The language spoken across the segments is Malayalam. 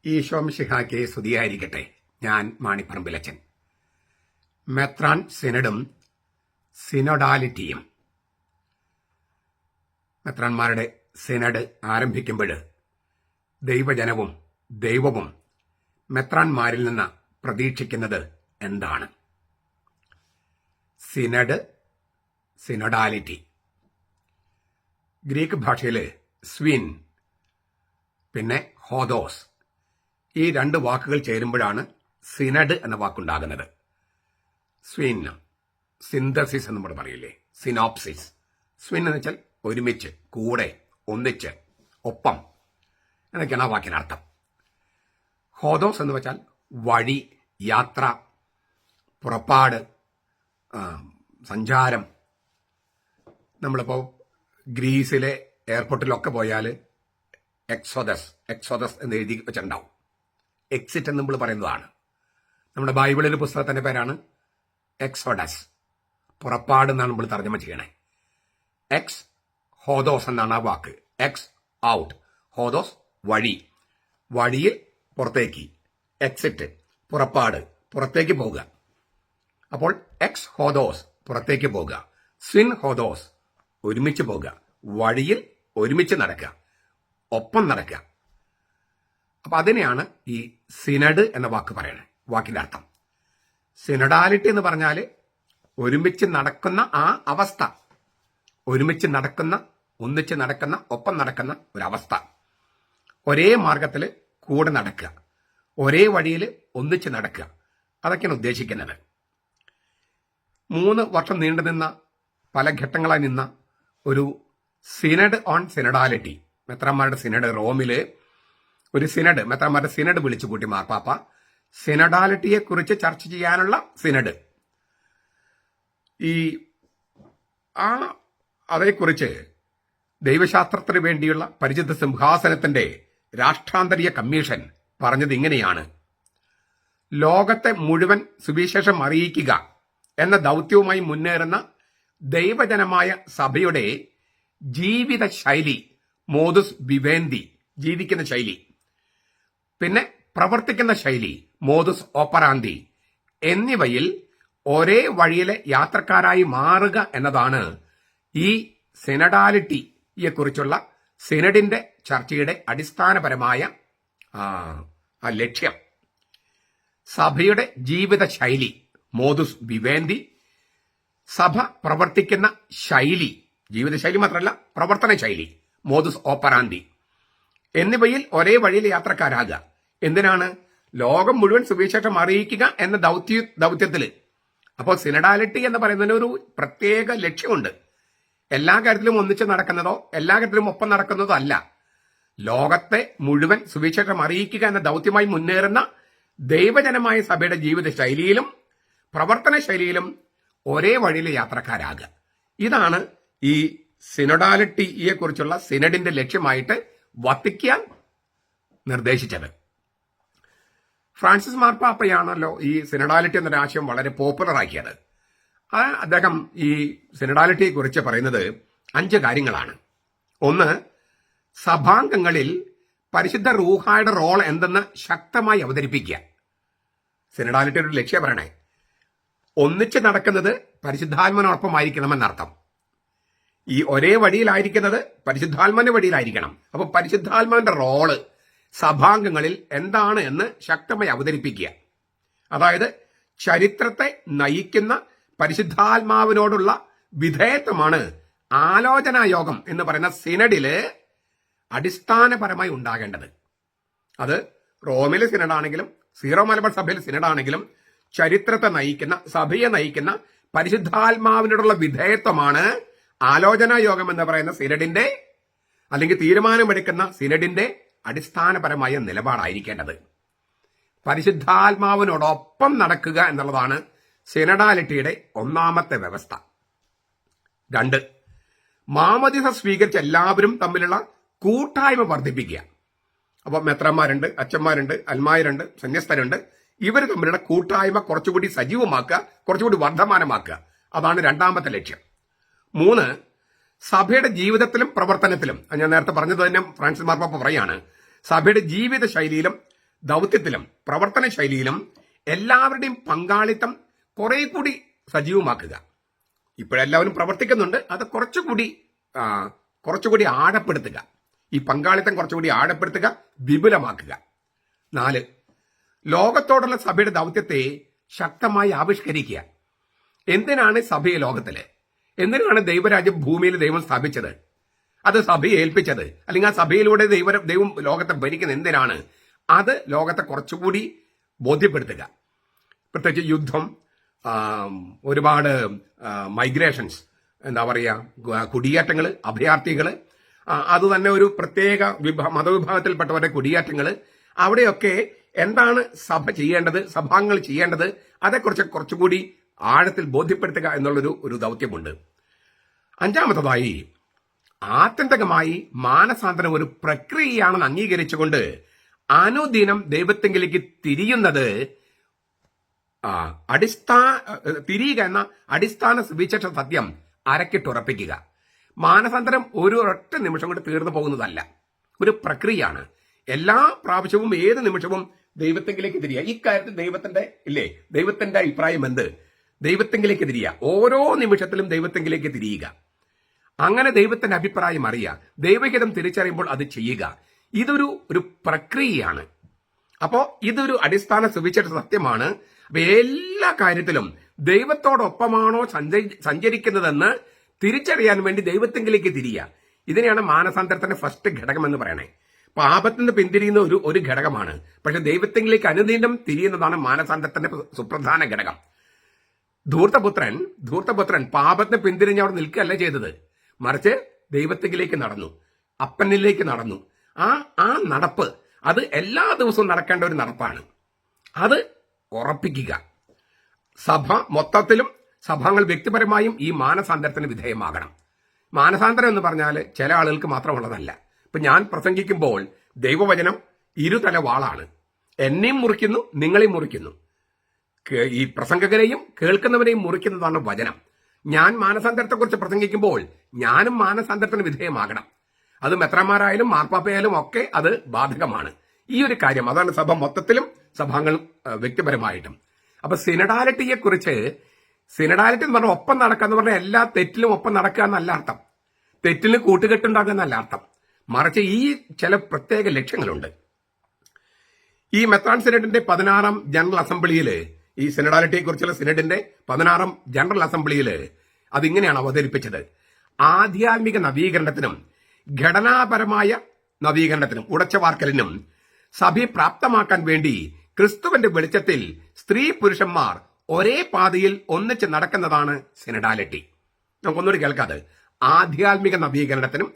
ഈശോമിശിഹായ്ക്ക് സ്തുതിയായിരിക്കട്ടെ. ഞാൻ മാണിപ്പറമ്പിലച്ചൻ. മെത്രാൻ സിനഡും സിനോഡാലിറ്റിയും. മെത്രാന്മാരുടെ സിനഡ് ആരംഭിക്കുമ്പോൾ ദൈവജനവും ദൈവവും മെത്രാന്മാരിൽ നിന്ന് പ്രതീക്ഷിക്കുന്നത് എന്താണ്? സിനഡ്, സിനോഡാലിറ്റി. ഗ്രീക്ക് ഭാഷയിൽ സ്വിൻ, പിന്നെ ഹോദോസ്, ഈ രണ്ട് വാക്കുകൾ ചേരുമ്പോഴാണ് സിനഡ് എന്ന വാക്കുണ്ടാകുന്നത്. സ്വിൻ, സിന്തസിസ് എന്ന് നമ്മൾ പറയില്ലേ, സിനോപ്സിസ്. സ്വിൻ എന്ന് വെച്ചാൽ ഒരുമിച്ച്, കൂടെ, ഒന്നിച്ച്, ഒപ്പം എന്നൊക്കെയാണ് ആ വാക്കിനർത്ഥം. ഹോദോസ് എന്ന് വെച്ചാൽ വഴി, യാത്ര, പുറപ്പാട്, സഞ്ചാരം. നമ്മളിപ്പോൾ ഗ്രീസിലെ എയർപോർട്ടിലൊക്കെ പോയാൽ എക്സോദസ് എന്ന് എഴുതി വെച്ചിട്ടുണ്ടാവും. എക്സിറ്റ് എന്ന് നമ്മൾ പറയുന്നതാണ്. നമ്മുടെ ബൈബിളിലെ പുസ്തകത്തിന്റെ പേരാണ് എക്സോഡസ്, പുറപ്പാട് എന്നാണ് നമ്മൾ തർജ്ജമ ചെയ്യണേ. എക്സ് ഹോദോസ് എന്നാണ് ആ വാക്ക്. എക്സ് ഔട്ട്, ഹോദോസ് വഴി, വഴിയിൽ പുറത്തേക്ക്. എക്സിറ്റ് പുറപ്പാട്, പുറത്തേക്ക് പോകുക. അപ്പോൾ എക്സ് ഹോദോസ് പുറത്തേക്ക് പോകുക, സ്വിൻ ഹോദോസ് ഒരുമിച്ച് പോകുക, വഴിയിൽ ഒരുമിച്ച് നടക്കുക, ഒപ്പം നടക്കുക. അപ്പൊ അതിനെയാണ് ഈ സിനഡ് എന്ന വാക്ക് പറയണേ, വാക്കിന്റെ അർത്ഥം. സിനഡാലിറ്റി എന്ന് പറഞ്ഞാൽ ഒരുമിച്ച് നടക്കുന്ന ആ അവസ്ഥ, ഒരുമിച്ച് നടക്കുന്ന, ഒന്നിച്ച് നടക്കുന്ന, ഒപ്പം നടക്കുന്ന ഒരവസ്ഥ. ഒരേ മാർഗത്തിൽ കൂടെ നടക്കുക, ഒരേ വഴിയിൽ ഒന്നിച്ച് നടക്കുക, അതൊക്കെയാണ് ഉദ്ദേശിക്കുന്നത്. 3 വർഷം നീണ്ടു നിന്ന, പല ഘട്ടങ്ങളായി നിന്ന ഒരു സിനഡ് ഓൺ സിനഡാലിറ്റി, മെത്രാന്മാരുടെ സിനഡ്, റോമില് ഒരു സിനഡ്, മെത്രാന്മാരുടെ സിനഡ് വിളിച്ചു കൂട്ടി മാർപ്പാപ്പ. സിനഡാലിറ്റിയെ കുറിച്ച് ചർച്ച ചെയ്യാനുള്ള സിനഡ്. അതേക്കുറിച്ച് ദൈവശാസ്ത്രത്തിന് വേണ്ടിയുള്ള പരിചിത സിംഹാസനത്തിന്റെ രാഷ്ട്രാന്തരീയ കമ്മീഷൻ പറഞ്ഞത് ഇങ്ങനെയാണ്: ലോകത്തെ മുഴുവൻ സുവിശേഷം അറിയിക്കുക എന്ന ദൗത്യവുമായി മുന്നേറുന്ന ദൈവജനമായ സഭയുടെ ജീവിത ശൈലി, മോദുസ് വിവേന്തി, ജീവിക്കുന്ന ശൈലി, പിന്നെ പ്രവർത്തിക്കുന്ന ശൈലി, മോദുസ് ഓപ്പറാന്തി, എന്നിവയിൽ ഒരേ വഴിയിലെ യാത്രക്കാരായി മാറുക എന്നതാണ് ഈ സിനഡാലിറ്റിയെ കുറിച്ചുള്ള സിനഡിന്റെ ചർച്ചയുടെ അടിസ്ഥാനപരമായ ലക്ഷ്യം. സഭയുടെ ജീവിത ശൈലി, മോദുസ് വിവേന്തി, സഭ പ്രവർത്തിക്കുന്ന ശൈലി, ജീവിതശൈലി മാത്രമല്ല പ്രവർത്തന ശൈലി, മോദുസ് ഓപ്പറാന്തി, എന്നിവയിൽ ഒരേ വഴിയിൽ യാത്രക്കാരാകുക. എന്തിനാണ്? ലോകം മുഴുവൻ സുവിശേഷം അറിയിക്കുക എന്ന ദൗത്യത്തിൽ. അപ്പോൾ സിനഡാലിറ്റി എന്ന് പറയുന്നതിന് ഒരു പ്രത്യേക ലക്ഷ്യമുണ്ട്. എല്ലാ കാര്യത്തിലും ഒന്നിച്ച് നടക്കുന്നതോ എല്ലാ കാര്യത്തിലും ഒപ്പം നടക്കുന്നതോ അല്ല. ലോകത്തെ മുഴുവൻ സുവിശേഷം അറിയിക്കുക എന്ന ദൗത്യമായി മുന്നേറുന്ന ദൈവജനമായ സഭയുടെ ജീവിത ശൈലിയിലും പ്രവർത്തന ശൈലിയിലും ഒരേ വഴിയിൽ യാത്രക്കാരാകുക. ഇതാണ് ഈ സിനഡാലിറ്റിയെ കുറിച്ചുള്ള സിനഡിന്റെ ലക്ഷ്യമായിട്ട് വത്തിക്കാൻ നിർദ്ദേശിച്ചത്. ഫ്രാൻസിസ് മാർപ്പാപ്പയാണല്ലോ ഈ സിനഡാലിറ്റി എന്നൊരു ആശയം വളരെ പോപ്പുലർ ആക്കിയത്. അദ്ദേഹം ഈ സിനഡാലിറ്റിയെ കുറിച്ച് പറയുന്നത് 5 കാര്യങ്ങളാണ്. 1, സഭാംഗങ്ങളിൽ പരിശുദ്ധ റൂഹായുടെ റോൾ എന്തെന്ന് ശക്തമായി അവതരിപ്പിക്കുക. സിനഡാലിറ്റിയുടെ ഒരു ലക്ഷ്യം പറയണേ, ഒന്നിച്ച് നടക്കുന്നത് പരിശുദ്ധാത്മനോടൊപ്പമായിരിക്കണമെന്നർത്ഥം. ഈ ഒരേ വഴിയിലായിരിക്കുന്നത് പരിശുദ്ധാത്മാവിന്റെ വഴിയിലായിരിക്കണം. അപ്പൊ പരിശുദ്ധാത്മാവിന്റെ റോള് സഭാംഗങ്ങളിൽ എന്താണ് എന്ന് ശക്തമായി അവതരിപ്പിക്കുക. അതായത് ചരിത്രത്തെ നയിക്കുന്ന പരിശുദ്ധാത്മാവിനോടുള്ള വിധേയത്വമാണ് ആലോചനായോഗം എന്ന് പറയുന്ന സിനഡില് അടിസ്ഥാനപരമായി ഉണ്ടാകേണ്ടത്. അത് റോമിലെ സിനഡാണെങ്കിലും സീറോ മലബാർ സഭയിലെ സിനഡാണെങ്കിലും ചരിത്രത്തെ നയിക്കുന്ന, സഭയെ നയിക്കുന്ന പരിശുദ്ധാത്മാവിനോടുള്ള വിധേയത്വമാണ് ആലോചനായോഗം എന്ന് പറയുന്ന സിനഡിന്റെ, അല്ലെങ്കിൽ തീരുമാനമെടുക്കുന്ന സിനഡിന്റെ അടിസ്ഥാനപരമായ നിലപാടായിരിക്കേണ്ടത്. പരിശുദ്ധാത്മാവിനോടൊപ്പം നടക്കുക എന്നുള്ളതാണ് സിനഡാലിറ്റിയുടെ 1ാമത്തെ വ്യവസ്ഥ. 2, മാമോദീസ സ്വീകരിച്ച എല്ലാവരും തമ്മിലുള്ള കൂട്ടായ്മ വർദ്ധിപ്പിക്കുക. അപ്പൊ മെത്രാന്മാരുണ്ട്, അച്ഛന്മാരുണ്ട്, അൽമായരുണ്ട്, സന്യസ്തരുണ്ട്. ഇവർ തമ്മിലുള്ള കൂട്ടായ്മ കുറച്ചുകൂടി സജീവമാക്കുക, കുറച്ചുകൂടി വർദ്ധമാനമാക്കുക. അതാണ് 2ാമത്തെ ലക്ഷ്യം. 3, സഭയുടെ ജീവിതത്തിലും പ്രവർത്തനത്തിലും, ഞാൻ നേരത്തെ പറഞ്ഞത് തന്നെ ഫ്രാൻസിസ് മാർപ്പാപ്പ പറയാണ്, സഭയുടെ ജീവിത ശൈലിയിലും ദൗത്യത്തിലും പ്രവർത്തന ശൈലിയിലും എല്ലാവരുടെയും പങ്കാളിത്തം കുറെ കൂടി സജീവമാക്കുക. ഇപ്പോഴെല്ലാവരും പ്രവർത്തിക്കുന്നുണ്ട്, അത് കുറച്ചുകൂടി ആഴപ്പെടുത്തുക. ഈ പങ്കാളിത്തം കുറച്ചുകൂടി ആഴപ്പെടുത്തുക, വിപുലമാക്കുക. 4, ലോകത്തോടുള്ള സഭയുടെ ദൗത്യത്തെ ശക്തമായി ആവിഷ്കരിക്കുക. എന്തിനാണ് സഭയെ ലോകത്തില്? എന്തിനാണ് ദൈവരാജ്യം ഭൂമിയിൽ ദൈവം സ്ഥാപിച്ചത്? അത് സഭയെ ഏൽപ്പിച്ചത്, അല്ലെങ്കിൽ ആ സഭയിലൂടെ ദൈവം ലോകത്തെ ഭരിക്കുന്നത് എന്തിനാണ്? അത് ലോകത്തെ കുറച്ചുകൂടി ബോധ്യപ്പെടുത്തുക. പ്രത്യേകിച്ച് യുദ്ധം, ഒരുപാട് മൈഗ്രേഷൻസ്, എന്താ പറയുക, കുടിയേറ്റങ്ങൾ, അഭയാർത്ഥികൾ, അത് തന്നെ ഒരു പ്രത്യേക മതവിഭാഗത്തിൽപ്പെട്ടവരുടെ കുടിയേറ്റങ്ങൾ, അവിടെയൊക്കെ എന്താണ് സഭ ചെയ്യേണ്ടത്, സഭാംഗങ്ങൾ ചെയ്യേണ്ടത്, അതേക്കുറിച്ച് കുറച്ചുകൂടി ആഴത്തിൽ ബോധ്യപ്പെടുത്തുക എന്നുള്ളൊരു ദൗത്യമുണ്ട്. 5, ആത്യന്തികമായി മാനസാന്തരം ഒരു പ്രക്രിയയാണെന്ന് അംഗീകരിച്ചുകൊണ്ട് അനുദിനം ദൈവത്തെങ്കിലേക്ക് തിരിയുന്നത് തിരിയുക എന്ന അടിസ്ഥാന സുവിശേഷ സത്യം അരക്കിട്ടുറപ്പിക്കുക. മാനസാന്തരം ഒരു ഒറ്റ നിമിഷം കൊണ്ട് തീർന്നു പോകുന്നതല്ല, ഒരു പ്രക്രിയയാണ്. എല്ലാ പ്രാവശ്യവും ഏത് നിമിഷവും ദൈവത്തെങ്കിലേക്ക് തിരിയുക. ഇക്കാര്യത്തിൽ ദൈവത്തിന്റെ അഭിപ്രായം എന്ത്? ദൈവത്തെങ്കിലേക്ക് തിരിയുക. ഓരോ നിമിഷത്തിലും ദൈവത്തെങ്കിലേക്ക് തിരിയുക. അങ്ങനെ ദൈവത്തിന്റെ അഭിപ്രായം അറിയുക, ദൈവഹിതം തിരിച്ചറിയുമ്പോൾ അത് ചെയ്യുക. ഇതൊരു പ്രക്രിയയാണ്. അപ്പോ ഇതൊരു അടിസ്ഥാന സുവിശേഷ സത്യമാണ്. എല്ലാ കാര്യത്തിലും ദൈവത്തോടൊപ്പമാണോ സഞ്ചരിക്കുന്നതെന്ന് തിരിച്ചറിയാൻ വേണ്ടി ദൈവത്തെങ്കിലേക്ക് തിരിയുക. ഇതിനെയാണ് മാനസാന്തരത്തിന്റെ ഫസ്റ്റ് ഘടകം എന്ന് പറയണേ. പാപത്തിൽ നിന്ന് പിന്തിരിയുന്ന ഒരു ഘടകമാണ്, പക്ഷെ ദൈവത്തെങ്കിലേക്ക് അനുദിനം തിരിയുന്നതാണ് മാനസാന്തരത്തിന്റെ സുപ്രധാന ഘടകം. ധൂർത്തപുത്രൻ പാപത്തിന് പിന്തിരിഞ്ഞ് അവിടെ നിൽക്കുകയല്ല ചെയ്തത്, മറിച്ച് ദൈവത്തെങ്കിലേക്ക് നടന്നു, അപ്പനിലേക്ക് നടന്നു. ആ നടപ്പ് അത് എല്ലാ ദിവസവും നടക്കേണ്ട ഒരു നടപ്പാണ്. അത് ഉറപ്പിക്കുക. സഭ മൊത്തത്തിലും സഭാംഗങ്ങൾ വ്യക്തിപരമായും ഈ മാനസാന്തരത്തിന് വിധേയമാകണം. മാനസാന്തരം എന്ന് പറഞ്ഞാൽ ചില ആളുകൾക്ക് മാത്രമുള്ളതല്ല. ഇപ്പൊ ഞാൻ പ്രസംഗിക്കുമ്പോൾ ദൈവവചനം ഇരുതല വാളാണ്. എന്നെയും മുറിക്കുന്നു, നിങ്ങളെയും മുറിക്കുന്നു. ഈ പ്രസംഗകരെയും കേൾക്കുന്നവരെയും മുറിക്കുന്നതാണ് വചനം. ഞാൻ മാനസാന്തരത്തെക്കുറിച്ച് പ്രസംഗിക്കുമ്പോൾ ഞാനും മാനസാന്തരത്തിന് വിധേയമാകണം. അത് മെത്രാന്മാരായാലും മാർപ്പാപ്പയായാലും ഒക്കെ അത് ബാധകമാണ്. ഈ ഒരു കാര്യം അതാണ് സഭ മൊത്തത്തിലും സഭാംഗങ്ങളും വ്യക്തിപരമായിട്ടും. അപ്പൊ സിനഡാലിറ്റി എന്ന് പറഞ്ഞാൽ ഒപ്പം നടക്കുക എന്ന് പറഞ്ഞാൽ എല്ലാ തെറ്റിലും ഒപ്പം നടക്കുക എന്നല്ല അർത്ഥം. തെറ്റിന് കൂട്ടുകെട്ടുണ്ടാകുക എന്നല്ല അർത്ഥം. മറിച്ച് ഈ ചില പ്രത്യേക ലക്ഷ്യങ്ങളുണ്ട്. ഈ മെത്രാൻ സിനഡിന്റെ 16ാം ജനറൽ അസംബ്ലിയില്, ഈ സിനഡാലിറ്റിയെ കുറിച്ചുള്ള സിനഡിന്റെ 16ാം ജനറൽ അസംബ്ലിയില് അതിങ്ങനെയാണ് അവതരിപ്പിച്ചത്: ആധ്യാത്മിക നവീകരണത്തിനും ഘടനാപരമായ നവീകരണത്തിനും ഉടച്ചവാർക്കലിനും സഭയെ പ്രാപ്തമാക്കാൻ വേണ്ടി ക്രിസ്തുവിന്റെ വെളിച്ചത്തിൽ സ്ത്രീ പുരുഷന്മാർ ഒരേ പാതയിൽ ഒന്നിച്ച് നടക്കുന്നതാണ് സിനഡാലിറ്റി. നമുക്കൊന്നുകൂടി കേൾക്കാതെ: ആധ്യാത്മിക നവീകരണത്തിനും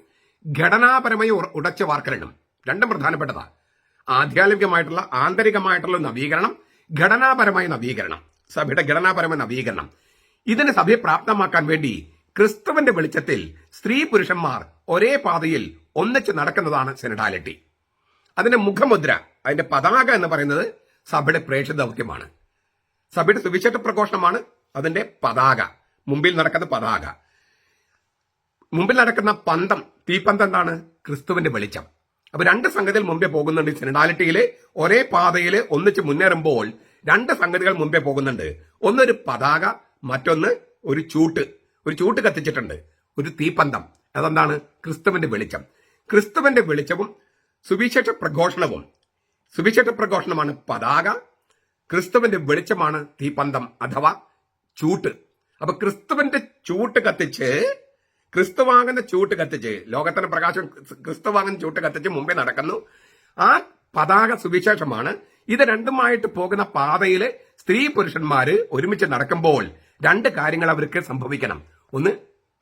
ഘടനാപരമായ ഉടച്ചവാർക്കലിനും, രണ്ടും പ്രധാനപ്പെട്ടതാ. ആധ്യാത്മികമായിട്ടുള്ള ആന്തരികമായിട്ടുള്ള നവീകരണം, ഘടനാപരമായ നവീകരണം, സഭയുടെ ഘടനാപരമായ നവീകരണം. ഇതിന് സഭയെ പ്രാപ്തമാക്കാൻ വേണ്ടി ക്രിസ്തുവിന്റെ വെളിച്ചത്തിൽ സ്ത്രീ പുരുഷന്മാർ ഒരേ പാതയിൽ ഒന്നിച്ച് നടക്കുന്നതാണ് സിനഡാലിറ്റി. അതിന്റെ മുഖമുദ്ര, അതിന്റെ പതാക എന്ന് പറയുന്നത് സഭയുടെ പ്രേക്ഷിത ദൗത്യമാണ്. സഭയുടെ സുവിശേഷ പ്രഘോഷണമാണ് അതിന്റെ പതാക. മുമ്പിൽ നടക്കുന്ന പതാക, മുമ്പിൽ നടക്കുന്ന പന്തം, തീപ്പന്തം എന്താണ്? ക്രിസ്തുവിന്റെ വെളിച്ചം. അപ്പൊ രണ്ട് സംഗതികൾ മുമ്പേ പോകുന്നുണ്ട്. സിനഡാലിറ്റിയിലെ ഒരേ പാതയിൽ ഒന്നിച്ച് മുന്നേറുമ്പോൾ രണ്ട് സംഗതികൾ മുമ്പേ പോകുന്നുണ്ട്. ഒന്നൊരു പതാക, മറ്റൊന്ന് ഒരു ചൂട്ട് കത്തിച്ചിട്ടുണ്ട്, ഒരു തീപ്പന്തം. അതെന്താണ്? ക്രിസ്തുവിന്റെ വെളിച്ചം. ക്രിസ്തുവിന്റെ വെളിച്ചവും സുവിശേഷ പ്രഘോഷണമാണ് പതാക, ക്രിസ്തുവിന്റെ വെളിച്ചമാണ് തീപ്പന്തം അഥവാ ചൂട്ട്. അപ്പൊ ക്രിസ്തുവാകുന്ന ചൂട്ട് കത്തിച്ച്, ലോകത്തിന്റെ പ്രകാശം ക്രിസ്തുവാകുന്ന ചൂട്ട് കത്തിച്ച് മുമ്പേ നടക്കുന്നു. ആ പതാക സുവിശേഷമാണ്. ഇത് രണ്ടുമായിട്ട് പോകുന്ന പാതയില് സ്ത്രീ പുരുഷന്മാര് ഒരുമിച്ച് നടക്കുമ്പോൾ രണ്ട് കാര്യങ്ങൾ അവർക്ക് സംഭവിക്കണം. ഒന്ന്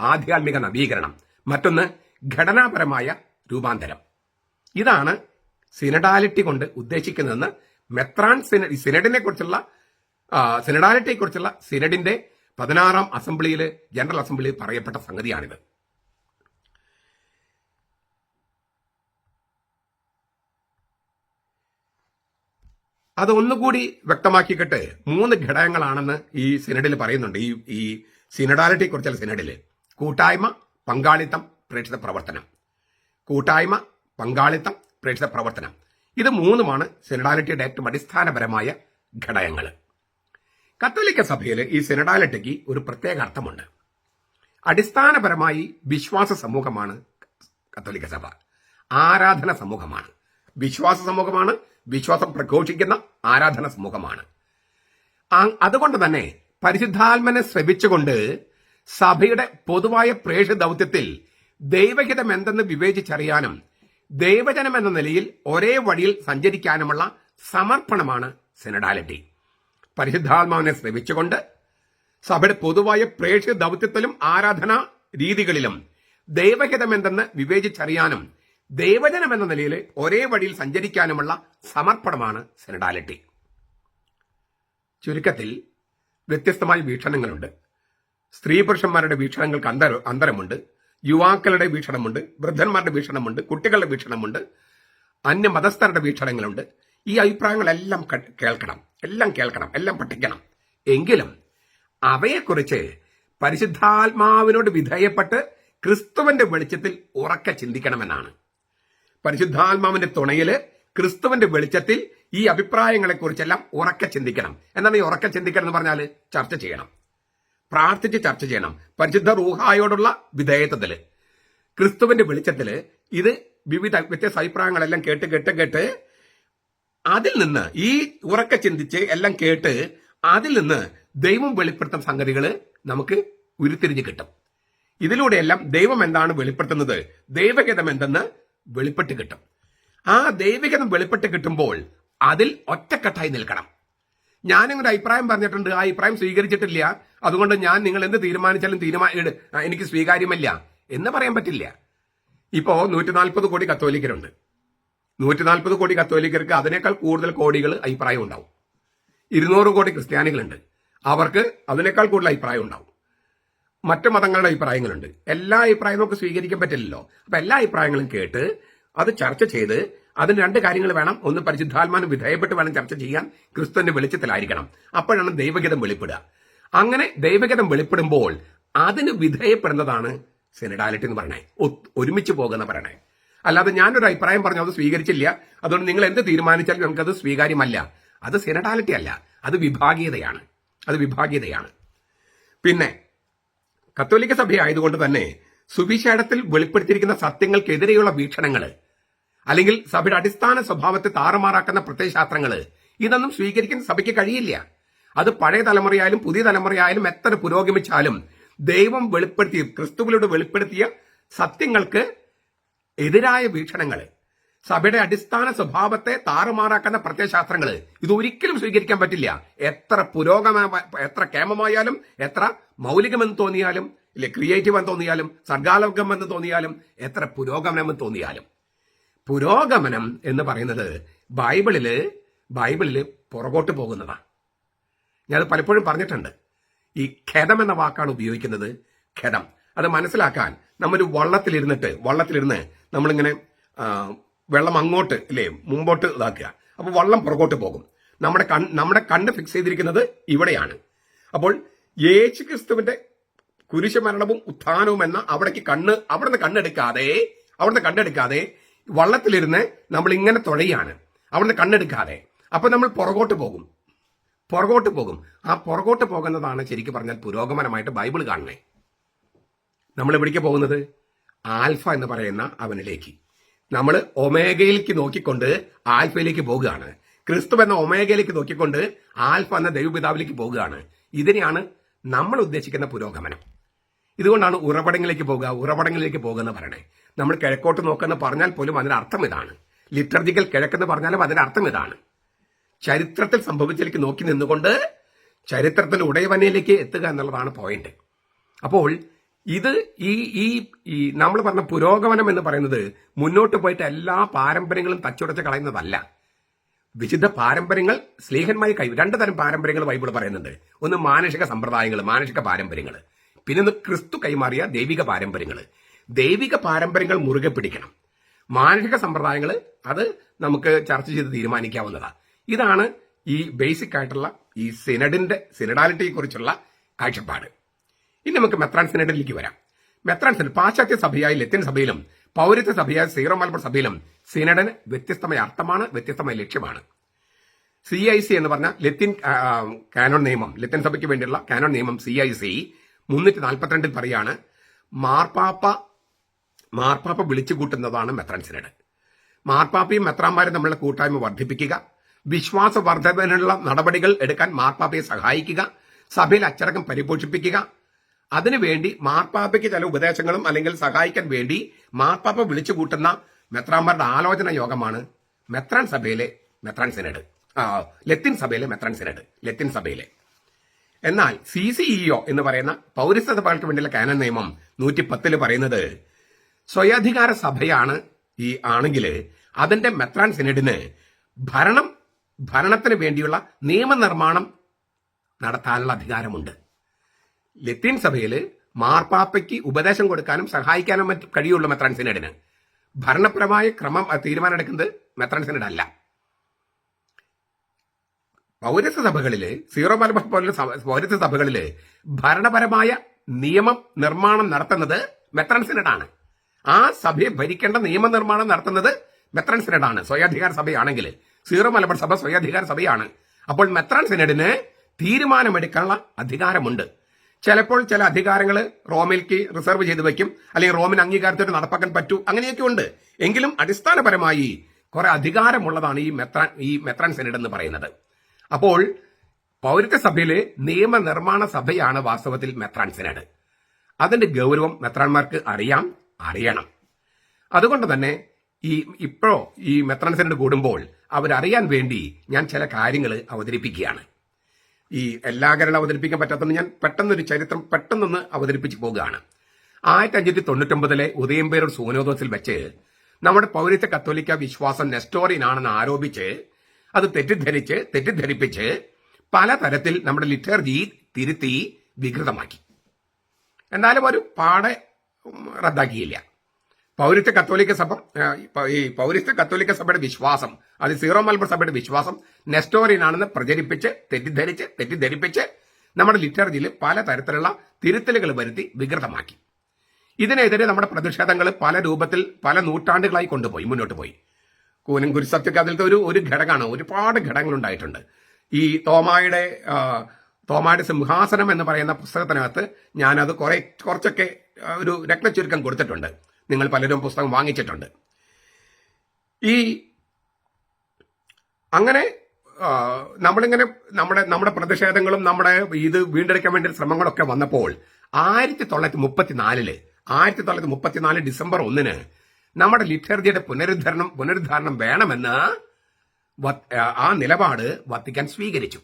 ആധ്യാത്മിക നവീകരണം, മറ്റൊന്ന് ഘടനാപരമായ രൂപാന്തരം. ഇതാണ് സിനഡാലിറ്റി കൊണ്ട് ഉദ്ദേശിക്കുന്നതെന്ന് മെത്രാൻ സിനഡാലിറ്റിയെ കുറിച്ചുള്ള സിനഡിന്റെ 16ാം അസംബ്ലിയില്, ജനറൽ അസംബ്ലിയിൽ പറയപ്പെട്ട സംഗതിയാണിത്. അത് ഒന്നുകൂടി വ്യക്തമാക്കിയിട്ട് 3 ഘടകങ്ങളാണെന്ന് ഈ സിനഡിൽ പറയുന്നുണ്ട്. ഈ സിനഡാലിറ്റിയെ കുറിച്ചുള്ള സിനഡില്: കൂട്ടായ്മ, പങ്കാളിത്തം, പ്രേക്ഷിത പ്രവർത്തനം. കൂട്ടായ്മ, പങ്കാളിത്തം, പ്രേക്ഷിത പ്രവർത്തനം. ഇത് മൂന്നുമാണ് സിനഡാലിറ്റിയുടെ ഏറ്റവും അടിസ്ഥാനപരമായ ഘടകങ്ങൾ. കത്തോലിക്ക സഭയിൽ ഈ സിനഡാലിറ്റിക്ക് ഒരു പ്രത്യേക അർത്ഥമുണ്ട്. അടിസ്ഥാനപരമായി വിശ്വാസ സമൂഹമാണ് കത്തോലിക്ക സഭ. ആരാധന സമൂഹമാണ്, വിശ്വാസ സമൂഹമാണ്, വിശ്വാസം പ്രഘോഷിക്കുന്ന ആരാധന സമൂഹമാണ്. അതുകൊണ്ട് തന്നെ പരിശുദ്ധാത്മനെ ശ്രവിച്ചുകൊണ്ട് സഭയുടെ പൊതുവായ പ്രേക്ഷിത ദൗത്യത്തിൽ ദൈവഹിതം എന്തെന്ന് വിവേചിച്ചറിയാനും ദൈവജനം എന്ന നിലയിൽ ഒരേ വഴിയിൽ സഞ്ചരിക്കാനുമുള്ള സമർപ്പണമാണ് സിനഡാലിറ്റി. പരിശുദ്ധാത്മാവിനെ ശ്രവിച്ചുകൊണ്ട് സഭയുടെ പൊതുവായ പ്രേക്ഷിത ദൗത്യത്തിലും ആരാധനാ രീതികളിലും ദൈവഹിതം എന്തെന്ന് വിവേചിച്ചറിയാനും ദൈവജനം എന്ന നിലയിൽ ഒരേ വഴിയിൽ സഞ്ചരിക്കാനുമുള്ള സമർപ്പണമാണ് സിനഡാലിറ്റി. ചുരുക്കത്തിൽ വ്യത്യസ്തമായ വീക്ഷണങ്ങളുണ്ട്. സ്ത്രീ പുരുഷന്മാരുടെ വീക്ഷണങ്ങൾക്ക് അന്തരമുണ്ട്, യുവാക്കളുടെ വീക്ഷണമുണ്ട്, വൃദ്ധന്മാരുടെ വീക്ഷണമുണ്ട്, കുട്ടികളുടെ വീക്ഷണമുണ്ട്, അന്യമതസ്ഥരുടെ വീക്ഷണങ്ങളുണ്ട്. ഈ അഭിപ്രായങ്ങളെല്ലാം കേൾക്കണം, എല്ലാം പഠിക്കണം. എങ്കിലും അവയെക്കുറിച്ച് പരിശുദ്ധാത്മാവിനോട് വിധേയപ്പെട്ട് ക്രിസ്തുവിന്റെ വെളിച്ചത്തിൽ ഉറക്കെ ചിന്തിക്കണമെന്നാണ്. പരിശുദ്ധാത്മാവിന്റെ തുണയില് ക്രിസ്തുവിന്റെ വെളിച്ചത്തിൽ ഈ അഭിപ്രായങ്ങളെക്കുറിച്ചെല്ലാം ഉറക്കെ ചിന്തിക്കണം. എന്താണ് ഈ ഉറക്കെ ചിന്തിക്കണം എന്ന് പറഞ്ഞാൽ? ചർച്ച ചെയ്യണം, പ്രാർത്ഥിച്ച് ചർച്ച ചെയ്യണം. പരിശുദ്ധ റൂഹായോടുള്ള വിധേയത്വത്തില് ക്രിസ്തുവിന്റെ വെളിച്ചത്തില് ഇത് വ്യത്യസ്ത അഭിപ്രായങ്ങളെല്ലാം കേട്ട് അതിൽ നിന്ന് ഈ ഉറക്കെ ചിന്തിച്ച് എല്ലാം കേട്ട് അതിൽ നിന്ന് ദൈവം വെളിപ്പെടുത്തുന്ന സംഗതികൾ നമുക്ക് ഉരുത്തിരിഞ്ഞ് കിട്ടും. ഇതിലൂടെയെല്ലാം ദൈവം എന്താണ് വെളിപ്പെടുത്തുന്നത്, ദൈവഹിതം എന്തെന്ന് വെളിപ്പെട്ട് കിട്ടും. ആ ദൈവഹിതം വെളിപ്പെട്ട് കിട്ടുമ്പോൾ അതിൽ ഒറ്റക്കെട്ടായി നിൽക്കണം. ഞാനിങ്ങനെ അഭിപ്രായം പറഞ്ഞിട്ടുണ്ട്, ആ അഭിപ്രായം സ്വീകരിച്ചിട്ടില്ല, അതുകൊണ്ട് ഞാൻ നിങ്ങൾ എന്ത് തീരുമാനിച്ചാലും എനിക്ക് സ്വീകാര്യമല്ല എന്ന് പറയാൻ പറ്റില്ല. ഇപ്പോ 140 കോടി കത്തോലിക്കരുണ്ട്. 140 കോടി കത്തോലിക്കർക്ക് അതിനേക്കാൾ കൂടുതൽ കോടികൾ അഭിപ്രായം ഉണ്ടാവും. 200 കോടി ക്രിസ്ത്യാനികളുണ്ട്, അവർക്ക് അതിനേക്കാൾ കൂടുതൽ അഭിപ്രായം ഉണ്ടാവും. മറ്റു മതങ്ങളുടെ അഭിപ്രായങ്ങളുണ്ട്. എല്ലാ അഭിപ്രായവും നമുക്ക് സ്വീകരിക്കാൻ പറ്റില്ലല്ലോ. അപ്പൊ എല്ലാ അഭിപ്രായങ്ങളും കേട്ട് അത് ചർച്ച ചെയ്ത് അതിന് രണ്ട് കാര്യങ്ങൾ വേണം. ഒന്ന്, പരിശുദ്ധാത്മാവിന് വിധേയപ്പെട്ട് വേണം ചർച്ച ചെയ്യാൻ, ക്രിസ്തുവിന്റെ വെളിച്ചത്തിലായിരിക്കണം. അപ്പോഴാണ് ദൈവഹിതം വെളിപ്പെടുക. അങ്ങനെ ദൈവഹിതം വെളിപ്പെടുമ്പോൾ അതിന് വിധേയപ്പെടുന്നതാണ് സിനഡാലിറ്റി എന്ന് പറയണേ, ഒരുമിച്ച് പോകുന്ന പറയണേ. അല്ലാതെ ഞാനൊരു അഭിപ്രായം പറഞ്ഞു അത് സ്വീകരിച്ചില്ല, അതുകൊണ്ട് നിങ്ങൾ എന്ത് തീരുമാനിച്ചാലും നമുക്കത് സ്വീകാര്യമല്ല. അത് സിനഡാലിറ്റി അല്ല, അത് വിഭാഗീയതയാണ്. പിന്നെ കത്തോലിക്ക സഭയായതുകൊണ്ട് തന്നെ സുവിശേഷത്തിൽ വെളിപ്പെടുത്തിയിരിക്കുന്ന സത്യങ്ങൾക്കെതിരെയുള്ള വീക്ഷണങ്ങൾ അല്ലെങ്കിൽ സഭയുടെ അടിസ്ഥാന സ്വഭാവത്തെ താറുമാറാക്കുന്ന പ്രത്യയശാസ്ത്രങ്ങൾ ഇതൊന്നും സ്വീകരിക്കാൻ സഭയ്ക്ക് കഴിയില്ല. അത് പഴയ തലമുറയായാലും പുതിയ തലമുറയായാലും എത്ര പുരോഗമിച്ചാലും ദൈവം വെളിപ്പെടുത്തിയ, ക്രിസ്തുവിലൂടെ വെളിപ്പെടുത്തിയ സത്യങ്ങൾക്ക് എതിരായ വീക്ഷണങ്ങൾ, സഭയുടെ അടിസ്ഥാന സ്വഭാവത്തെ താറുമാറാക്കുന്ന പ്രത്യയശാസ്ത്രങ്ങൾ ഇതൊരിക്കലും സ്വീകരിക്കാൻ പറ്റില്ല. എത്ര കേമമായാലും, എത്ര മൗലികമെന്ന് തോന്നിയാലും, ഇല്ലെ ക്രിയേറ്റീവ് എന്ന് തോന്നിയാലും, സർഗാലോകമെന്ന് തോന്നിയാലും, എത്ര പുരോഗമനമെന്ന് തോന്നിയാലും. പുരോഗമനം എന്ന് പറയുന്നത് ബൈബിളില് പുറകോട്ട് പോകുന്നതാണ്. ഞാനത് പലപ്പോഴും പറഞ്ഞിട്ടുണ്ട്. ഈ ഖേദം എന്ന വാക്കാണ് ഉപയോഗിക്കുന്നത്. ഖേദം അത് മനസ്സിലാക്കാൻ നമ്മൊരു വള്ളത്തിലിരുന്ന് നമ്മളിങ്ങനെ വെള്ളം അങ്ങോട്ട് ഇല്ലേ മുമ്പോട്ട് ഇതാക്കുക. അപ്പൊ വള്ളം പുറകോട്ട് പോകും. നമ്മുടെ കണ്ണ് ഫിക്സ് ചെയ്തിരിക്കുന്നത് ഇവിടെയാണ്. അപ്പോൾ യേശു ക്രിസ്തുവിന്റെ കുരിശുമരണവും ഉത്ഥാനവും എന്ന അവിടുന്ന് കണ്ണെടുക്കാതെ വള്ളത്തിലിരുന്ന് നമ്മൾ ഇങ്ങനെ തുഴയാണ്, അവിടുന്ന് കണ്ണെടുക്കാതെ. അപ്പൊ നമ്മൾ പുറകോട്ട് പോകും. ആ പുറകോട്ട് പോകുന്നതാണ് ശരിക്കും പറഞ്ഞാൽ പുരോഗമനമായിട്ട് ബൈബിൾ കാണണേ. നമ്മൾ എവിടേക്ക് പോകുന്നത്? ആൽഫ എന്ന് പറയുന്ന അവനിലേക്ക്. നമ്മൾ ഒമേഗയിലേക്ക് നോക്കിക്കൊണ്ട് ആൽഫയിലേക്ക് പോകുകയാണ്. ക്രിസ്തു എന്ന ഒമേഗയിലേക്ക് നോക്കിക്കൊണ്ട് ആൽഫ എന്ന ദൈവപിതാവിലേക്ക് പോകുകയാണ്. ഇതിനെയാണ് നമ്മൾ ഉദ്ദേശിക്കുന്ന പുരോഗമനം. ഇതുകൊണ്ടാണ് ഉറവിടങ്ങളിലേക്ക് പോകുക എന്ന് പറയണേ. നമ്മൾ കിഴക്കോട്ട് നോക്കുന്ന പറഞ്ഞാൽ പോലും അതിന്റെ അർത്ഥം ഇതാണ്. ലിറ്റർജിക്കൽ കിഴക്കെന്ന് പറഞ്ഞാലും അതിന്റെ അർത്ഥം ഇതാണ്. ചരിത്രത്തിൽ സംഭവിച്ചിലേക്ക് നോക്കി നിന്നുകൊണ്ട് ചരിത്രത്തിൽ ഉടയവനയിലേക്ക് എത്തുക എന്നുള്ളതാണ് പോയിന്റ്. അപ്പോൾ ഇത് ഈ നമ്മൾ പറഞ്ഞ പുരോഗമനം എന്ന് പറയുന്നത് മുന്നോട്ട് പോയിട്ട് എല്ലാ പാരമ്പര്യങ്ങളും തച്ചുടച്ച് കളയുന്നതല്ല. വിശുദ്ധ പാരമ്പര്യങ്ങൾ സ്ലീഹന്മാരെ രണ്ട് തരം പാരമ്പര്യങ്ങൾ ബൈബിൾ പറയുന്നുണ്ട്. ഒന്ന് മാനുഷിക സമ്പ്രദായങ്ങൾ, മാനുഷിക പാരമ്പര്യങ്ങൾ. പിന്നെ ഒന്ന് ക്രിസ്തു കൈമാറിയ ദൈവിക പാരമ്പര്യങ്ങൾ. ദൈവിക പാരമ്പര്യങ്ങൾ മുറുകെ പിടിക്കണം. മാനുഷിക സമ്പ്രദായങ്ങൾ അത് നമുക്ക് ചർച്ച ചെയ്ത് തീരുമാനിക്കാവുന്നതാണ്. ഇതാണ് ഈ ബേസിക് ആയിട്ടുള്ള ഈ സിനഡാലിറ്റിയെ കുറിച്ചുള്ള കാഴ്ചപ്പാട്. ഇനി നമുക്ക് മെത്രാൻ സിനഡിലേക്ക് വരാം. മെത്രാൻ സിനഡ് പാശ്ചാത്യ സഭയായ ലത്തീൻ സഭയിലും പൗരത്യ സഭയായ സീറോ മലബാർ സഭയിലും സിനഡിന് വ്യത്യസ്തമായ അർത്ഥമാണ്, വ്യത്യസ്തമായ ലക്ഷ്യമാണ്. CIC എന്ന് പറഞ്ഞ ലത്തീൻ കാനോൺ നിയമം, ലത്തീൻ സഭയ്ക്ക് വേണ്ടിയുള്ള കാനോൺ നിയമം CIC 342 പറയാണ്, മാർപ്പാപ്പ വിളിച്ചു കൂട്ടുന്നതാണ് മെത്രാൻ സിനഡ്. മാർപ്പാപ്പയും മെത്രാന്മാരും തമ്മിലുള്ള കൂട്ടായ്മ വർദ്ധിപ്പിക്കുക, വിശ്വാസ വർദ്ധനയുള്ള നടപടികൾ എടുക്കാൻ മാർപ്പാപ്പയെ സഹായിക്കുക, സഭയിൽ അച്ചടക്കം പരിപോഷിപ്പിക്കുക. അതിനുവേണ്ടി മാർപ്പാപ്പയ്ക്ക് ചില ഉപദേശങ്ങളും അല്ലെങ്കിൽ സഹായിക്കാൻ വേണ്ടി മാർപ്പാപ്പ വിളിച്ചു കൂട്ടുന്ന മെത്രാന്മാരുടെ ആലോചന യോഗമാണ് മെത്രാൻ സഭയിലെ മെത്രാൻ സിനഡ്, ലത്തീൻ സഭയിലെ മെത്രാൻ സിനഡ്, ലത്തീൻ സഭയിലെ. എന്നാൽ CCEO എന്ന് പറയുന്ന പൗരസ്ത്യ സഭകൾക്ക് വേണ്ടിയുള്ള കാനോൻ നിയമം 110 പറയുന്നത് സ്വയാധികാര സഭയാണ് ആണെങ്കിൽ അതിന്റെ മെത്രാൻ സിനഡിന് ഭരണത്തിന് വേണ്ടിയുള്ള നിയമനിർമ്മാണം നടത്താനുള്ള അധികാരമുണ്ട്. ലത്തീൻ സഭയിൽ മാർപ്പാപ്പയ്ക്ക് ഉപദേശം കൊടുക്കാനും സഹായിക്കാനും കഴിയുള്ളൂ മെത്രാൻ സിനഡിന്. ഭരണപരമായ ക്രമം തീരുമാനമെടുക്കുന്നത് മെത്രാൻ സിനഡ് അല്ല. പൗരസ്ത്യ സഭകളില്, സീറോ മലബാർ പോലുള്ള പൗരസ്ത്യ സഭകളില് ഭരണപരമായ നിയമം നിർമ്മാണം നടത്തുന്നത് മെത്രാൻ സിനഡാണ്. ആ സഭയെ ഭരിക്കേണ്ട നിയമനിർമ്മാണം നടത്തുന്നത് മെത്രാൻ സിനഡാണ്. സ്വയാധികാര സഭയാണെങ്കിൽ സീറോ മലബാർ സഭ സ്വയാധികാര സഭയാണ്. അപ്പോൾ മെത്രാൻ സിനഡിന് തീരുമാനമെടുക്കാനുള്ള അധികാരമുണ്ട്. ചിലപ്പോൾ ചില അധികാരങ്ങൾ റോമിലേക്ക് റിസർവ് ചെയ്ത് വെക്കും, അല്ലെങ്കിൽ റോമിന് അംഗീകാരത്തോടെ നടപ്പാക്കാൻ പറ്റൂ, അങ്ങനെയൊക്കെ ഉണ്ട്. എങ്കിലും അടിസ്ഥാനപരമായി കുറെ അധികാരമുള്ളതാണ് ഈ മെത്രാൻ സിനഡ് എന്ന് പറയുന്നത്. അപ്പോൾ പൗരത്യ സഭയിലെ നിയമനിർമ്മാണ സഭയാണ് വാസ്തവത്തിൽ മെത്രാൻ സിനഡ്. അതിന്റെ ഗൗരവം മെത്രാന്മാർക്ക് അറിയണം. അതുകൊണ്ട് തന്നെ ഈ മെത്രാൻ സിനഡ് കൂടുമ്പോൾ അവരറിയാൻ വേണ്ടി ഞാൻ ചില കാര്യങ്ങൾ അവതരിപ്പിക്കുകയാണ്. എല്ലാ കാര്യങ്ങളും അവതരിപ്പിക്കാൻ പറ്റാത്തതുകൊണ്ട് ഞാൻ പെട്ടെന്നൊരു ചരിത്രം പെട്ടെന്നൊന്ന് അവതരിപ്പിച്ച് പോവുകയാണ്. 1599 ഉദയംപേരൂർ സൂനോദോസിൽ വെച്ച് നമ്മുടെ പൗരത്യ കത്തോലിക്ക വിശ്വാസം നെസ്റ്റോറിയനാണെന്ന് ആരോപിച്ച് അത് തെറ്റിദ്ധരിപ്പിച്ച് പലതരത്തിൽ നമ്മുടെ ലിറ്റർജി തിരുത്തി വികൃതമാക്കി. എന്നാലും ഒരു പാടെ റദ്ദാക്കിയില്ല. പൗരസ്ത്യ കത്തോലിക്ക സഭയുടെ വിശ്വാസം, അത് സീറോ മലബാർ സഭയുടെ വിശ്വാസം നെസ്റ്റോറിയനാണെന്ന് തെറ്റിദ്ധരിപ്പിച്ച് നമ്മുടെ ലിറ്റർജിയിൽ പലതരത്തിലുള്ള തിരുത്തലുകൾ വരുത്തി വികൃതമാക്കി. ഇതിനെതിരെ നമ്മുടെ പ്രതിഷേധങ്ങൾ പല രൂപത്തിൽ പല നൂറ്റാണ്ടുകളായി മുന്നോട്ട് പോയി. കൂനം ഗുരുസത്യക്ക് അതിലത്തെ ഒരു ഘടകമാണ്. ഒരുപാട് ഘടകങ്ങൾ ഉണ്ടായിട്ടുണ്ട്. ഈ തോമായുടെ സിംഹാസനം എന്ന് പറയുന്ന പുസ്തകത്തിനകത്ത് ഞാനത് കുറച്ചൊക്കെ ഒരു രത്നച്ചുരുക്കം കൊടുത്തിട്ടുണ്ട്. നിങ്ങൾ പലരും പുസ്തകം വാങ്ങിച്ചിട്ടുണ്ട്. അങ്ങനെ നമ്മളിങ്ങനെ നമ്മുടെ പ്രതിഷേധങ്ങളും നമ്മുടെ ഇത് വീണ്ടെടുക്കാൻ വേണ്ടി ശ്രമങ്ങളൊക്കെ വന്നപ്പോൾ 1934 ഡിസംബർ 1 നമ്മുടെ ലിറ്റർജിയുടെ പുനരുദ്ധാരണം വേണമെന്ന് ആ നിലപാട് വത്തിക്കാൻ സ്വീകരിച്ചു.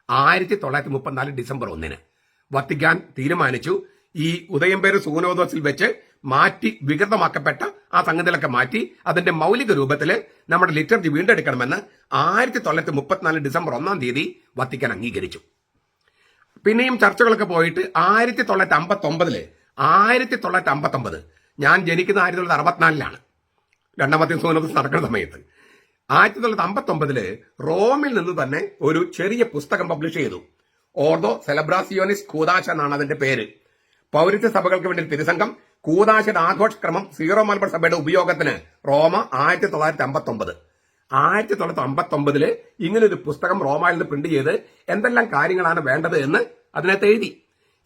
1934 ഡിസംബർ 1 വത്തിക്കാൻ തീരുമാനിച്ചു ഈ ഉദയംപേരൂർ സൂനോദോസിൽ വെച്ച് മാറ്റി വികൃതമാക്കപ്പെട്ട ആ സംഗതികളൊക്കെ മാറ്റി അതിന്റെ മൗലിക രൂപത്തിൽ നമ്മുടെ ലിറ്റർജി വീണ്ടെടുക്കണമെന്ന് 1934 ഡിസംബർ 1 വത്തിക്കാൻ അംഗീകരിച്ചു. പിന്നെയും ചർച്ചകളൊക്കെ പോയിട്ട് 1959 ഞാൻ ജനിക്കുന്ന 1964 രണ്ടാമത്തെ സൂനോദോസ് നടക്കുന്ന സമയത്ത് 1959 റോമിൽ നിന്ന് തന്നെ ഒരു ചെറിയ പുസ്തകം പബ്ലിഷ് ചെയ്തു. ഓർഡോ സെലബ്രാസിയോനിസ് കൂദാശ എന്നാണ് അതിന്റെ പേര്. പൗരസ്ത്യ സഭകൾക്ക് വേണ്ടി തിരുസംഘം കൂദാശയുടെ ആഘോഷക്രമം സീറോ മലബാർ സഭയുടെ ഉപയോഗത്തിന് റോമ 1959 ഇങ്ങനൊരു പുസ്തകം റോമയിൽ നിന്ന് പ്രിന്റ് ചെയ്ത് എന്തെല്ലാം കാര്യങ്ങളാണ് വേണ്ടത് എന്ന് അതിനകത്ത് എഴുതി.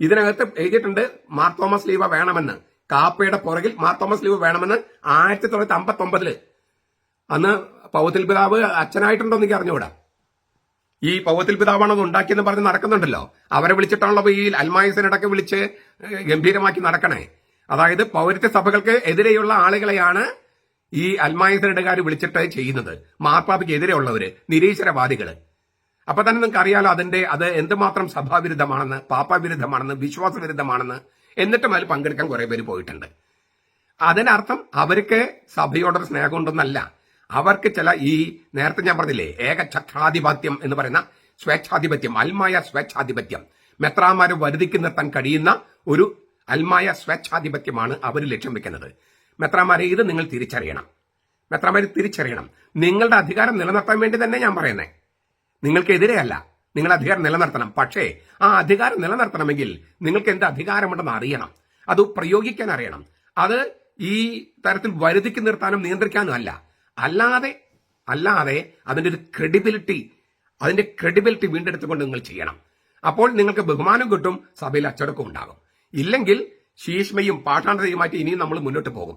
ഇതിനകത്ത് എഴുതിയിട്ടുണ്ട് മാർ തോമസ് ലീവ വേണമെന്ന്, കാപ്പയുടെ പുറകിൽ മാർ തോമസ് ലീവ വേണമെന്ന് 1959. അന്ന് പൗത്തിൽ പിതാവ് അച്ഛനായിട്ടുണ്ടോ എന്ന് എനിക്ക് അറിഞ്ഞുകൂടാ. ഈ പൗത്തിൽ പിതാവാണത് ഉണ്ടാക്കിയെന്ന് പറഞ്ഞ് നടക്കുന്നുണ്ടല്ലോ. അവരെ വിളിച്ചിട്ടാണല്ലോ ഈ അൽമായസിനടക്കം വിളിച്ച് ഗംഭീരമാക്കി നടക്കണേ. അതായത് പൗരത്യ സഭകൾക്ക് എതിരെയുള്ള ആളുകളെയാണ് ഈ അൽമായസിനടുകാർ വിളിച്ചിട്ട് ചെയ്യുന്നത്. മാർപ്പാപ്പയ്ക്ക് എതിരെയുള്ളവര്, നിരീശ്വരവാദികള്. അപ്പൊ തന്നെ നിങ്ങൾക്ക് അറിയാലോ അത് എന്തുമാത്രം സഭാവിരുദ്ധമാണെന്ന്, പാപ്പാവിരുദ്ധമാണെന്ന്, വിശ്വാസവിരുദ്ധമാണെന്ന്. എന്നിട്ടും അതിൽ പങ്കെടുക്കാൻ കുറെ പേര് പോയിട്ടുണ്ട്. അതിനർത്ഥം അവർക്ക് സഭയോടൊരു സ്നേഹമുണ്ടെന്നല്ല. അവർക്ക് ചില നേരത്തെ ഞാൻ പറഞ്ഞില്ലേ ഏകഛത്രാധിപത്യം എന്ന് പറയുന്ന സ്വേച്ഛാധിപത്യം, അൽമായ സ്വേച്ഛാധിപത്യം, മെത്രാന്മാരെ വരുതിക്ക് നിർത്താൻ കഴിയുന്ന ഒരു അൽമായ സ്വേച്ഛാധിപത്യമാണ് അവർ ലക്ഷ്യം വെക്കുന്നത്. മെത്രാന്മാരെ ഇത് നിങ്ങൾ തിരിച്ചറിയണം. നിങ്ങളുടെ അധികാരം നിലനിർത്താൻ വേണ്ടി തന്നെ ഞാൻ പറയുന്നത്. നിങ്ങൾക്കെതിരെയല്ല, നിങ്ങൾ അധികാരം നിലനിർത്തണം. പക്ഷേ ആ അധികാരം നിലനിർത്തണമെങ്കിൽ നിങ്ങൾക്ക് എന്ത് അധികാരമുണ്ടെന്ന് അറിയണം, അത് പ്രയോഗിക്കാൻ അറിയണം. അത് ഈ തരത്തിൽ വരുതിക്ക് നിർത്താനും നിയന്ത്രിക്കാനും അല്ല. അല്ലാതെ അതിന്റെ ക്രെഡിബിലിറ്റി വീണ്ടെടുത്തുകൊണ്ട് നിങ്ങൾ ചെയ്യണം. അപ്പോൾ നിങ്ങൾക്ക് ബഹുമാനം കിട്ടും, സഭയിൽ അച്ചടക്കം ഉണ്ടാകും. ഇല്ലെങ്കിൽ ശീഷ്മയും പാഷാണ്ഡതയുമായിട്ട് ഇനിയും നമ്മൾ മുന്നോട്ട് പോകും.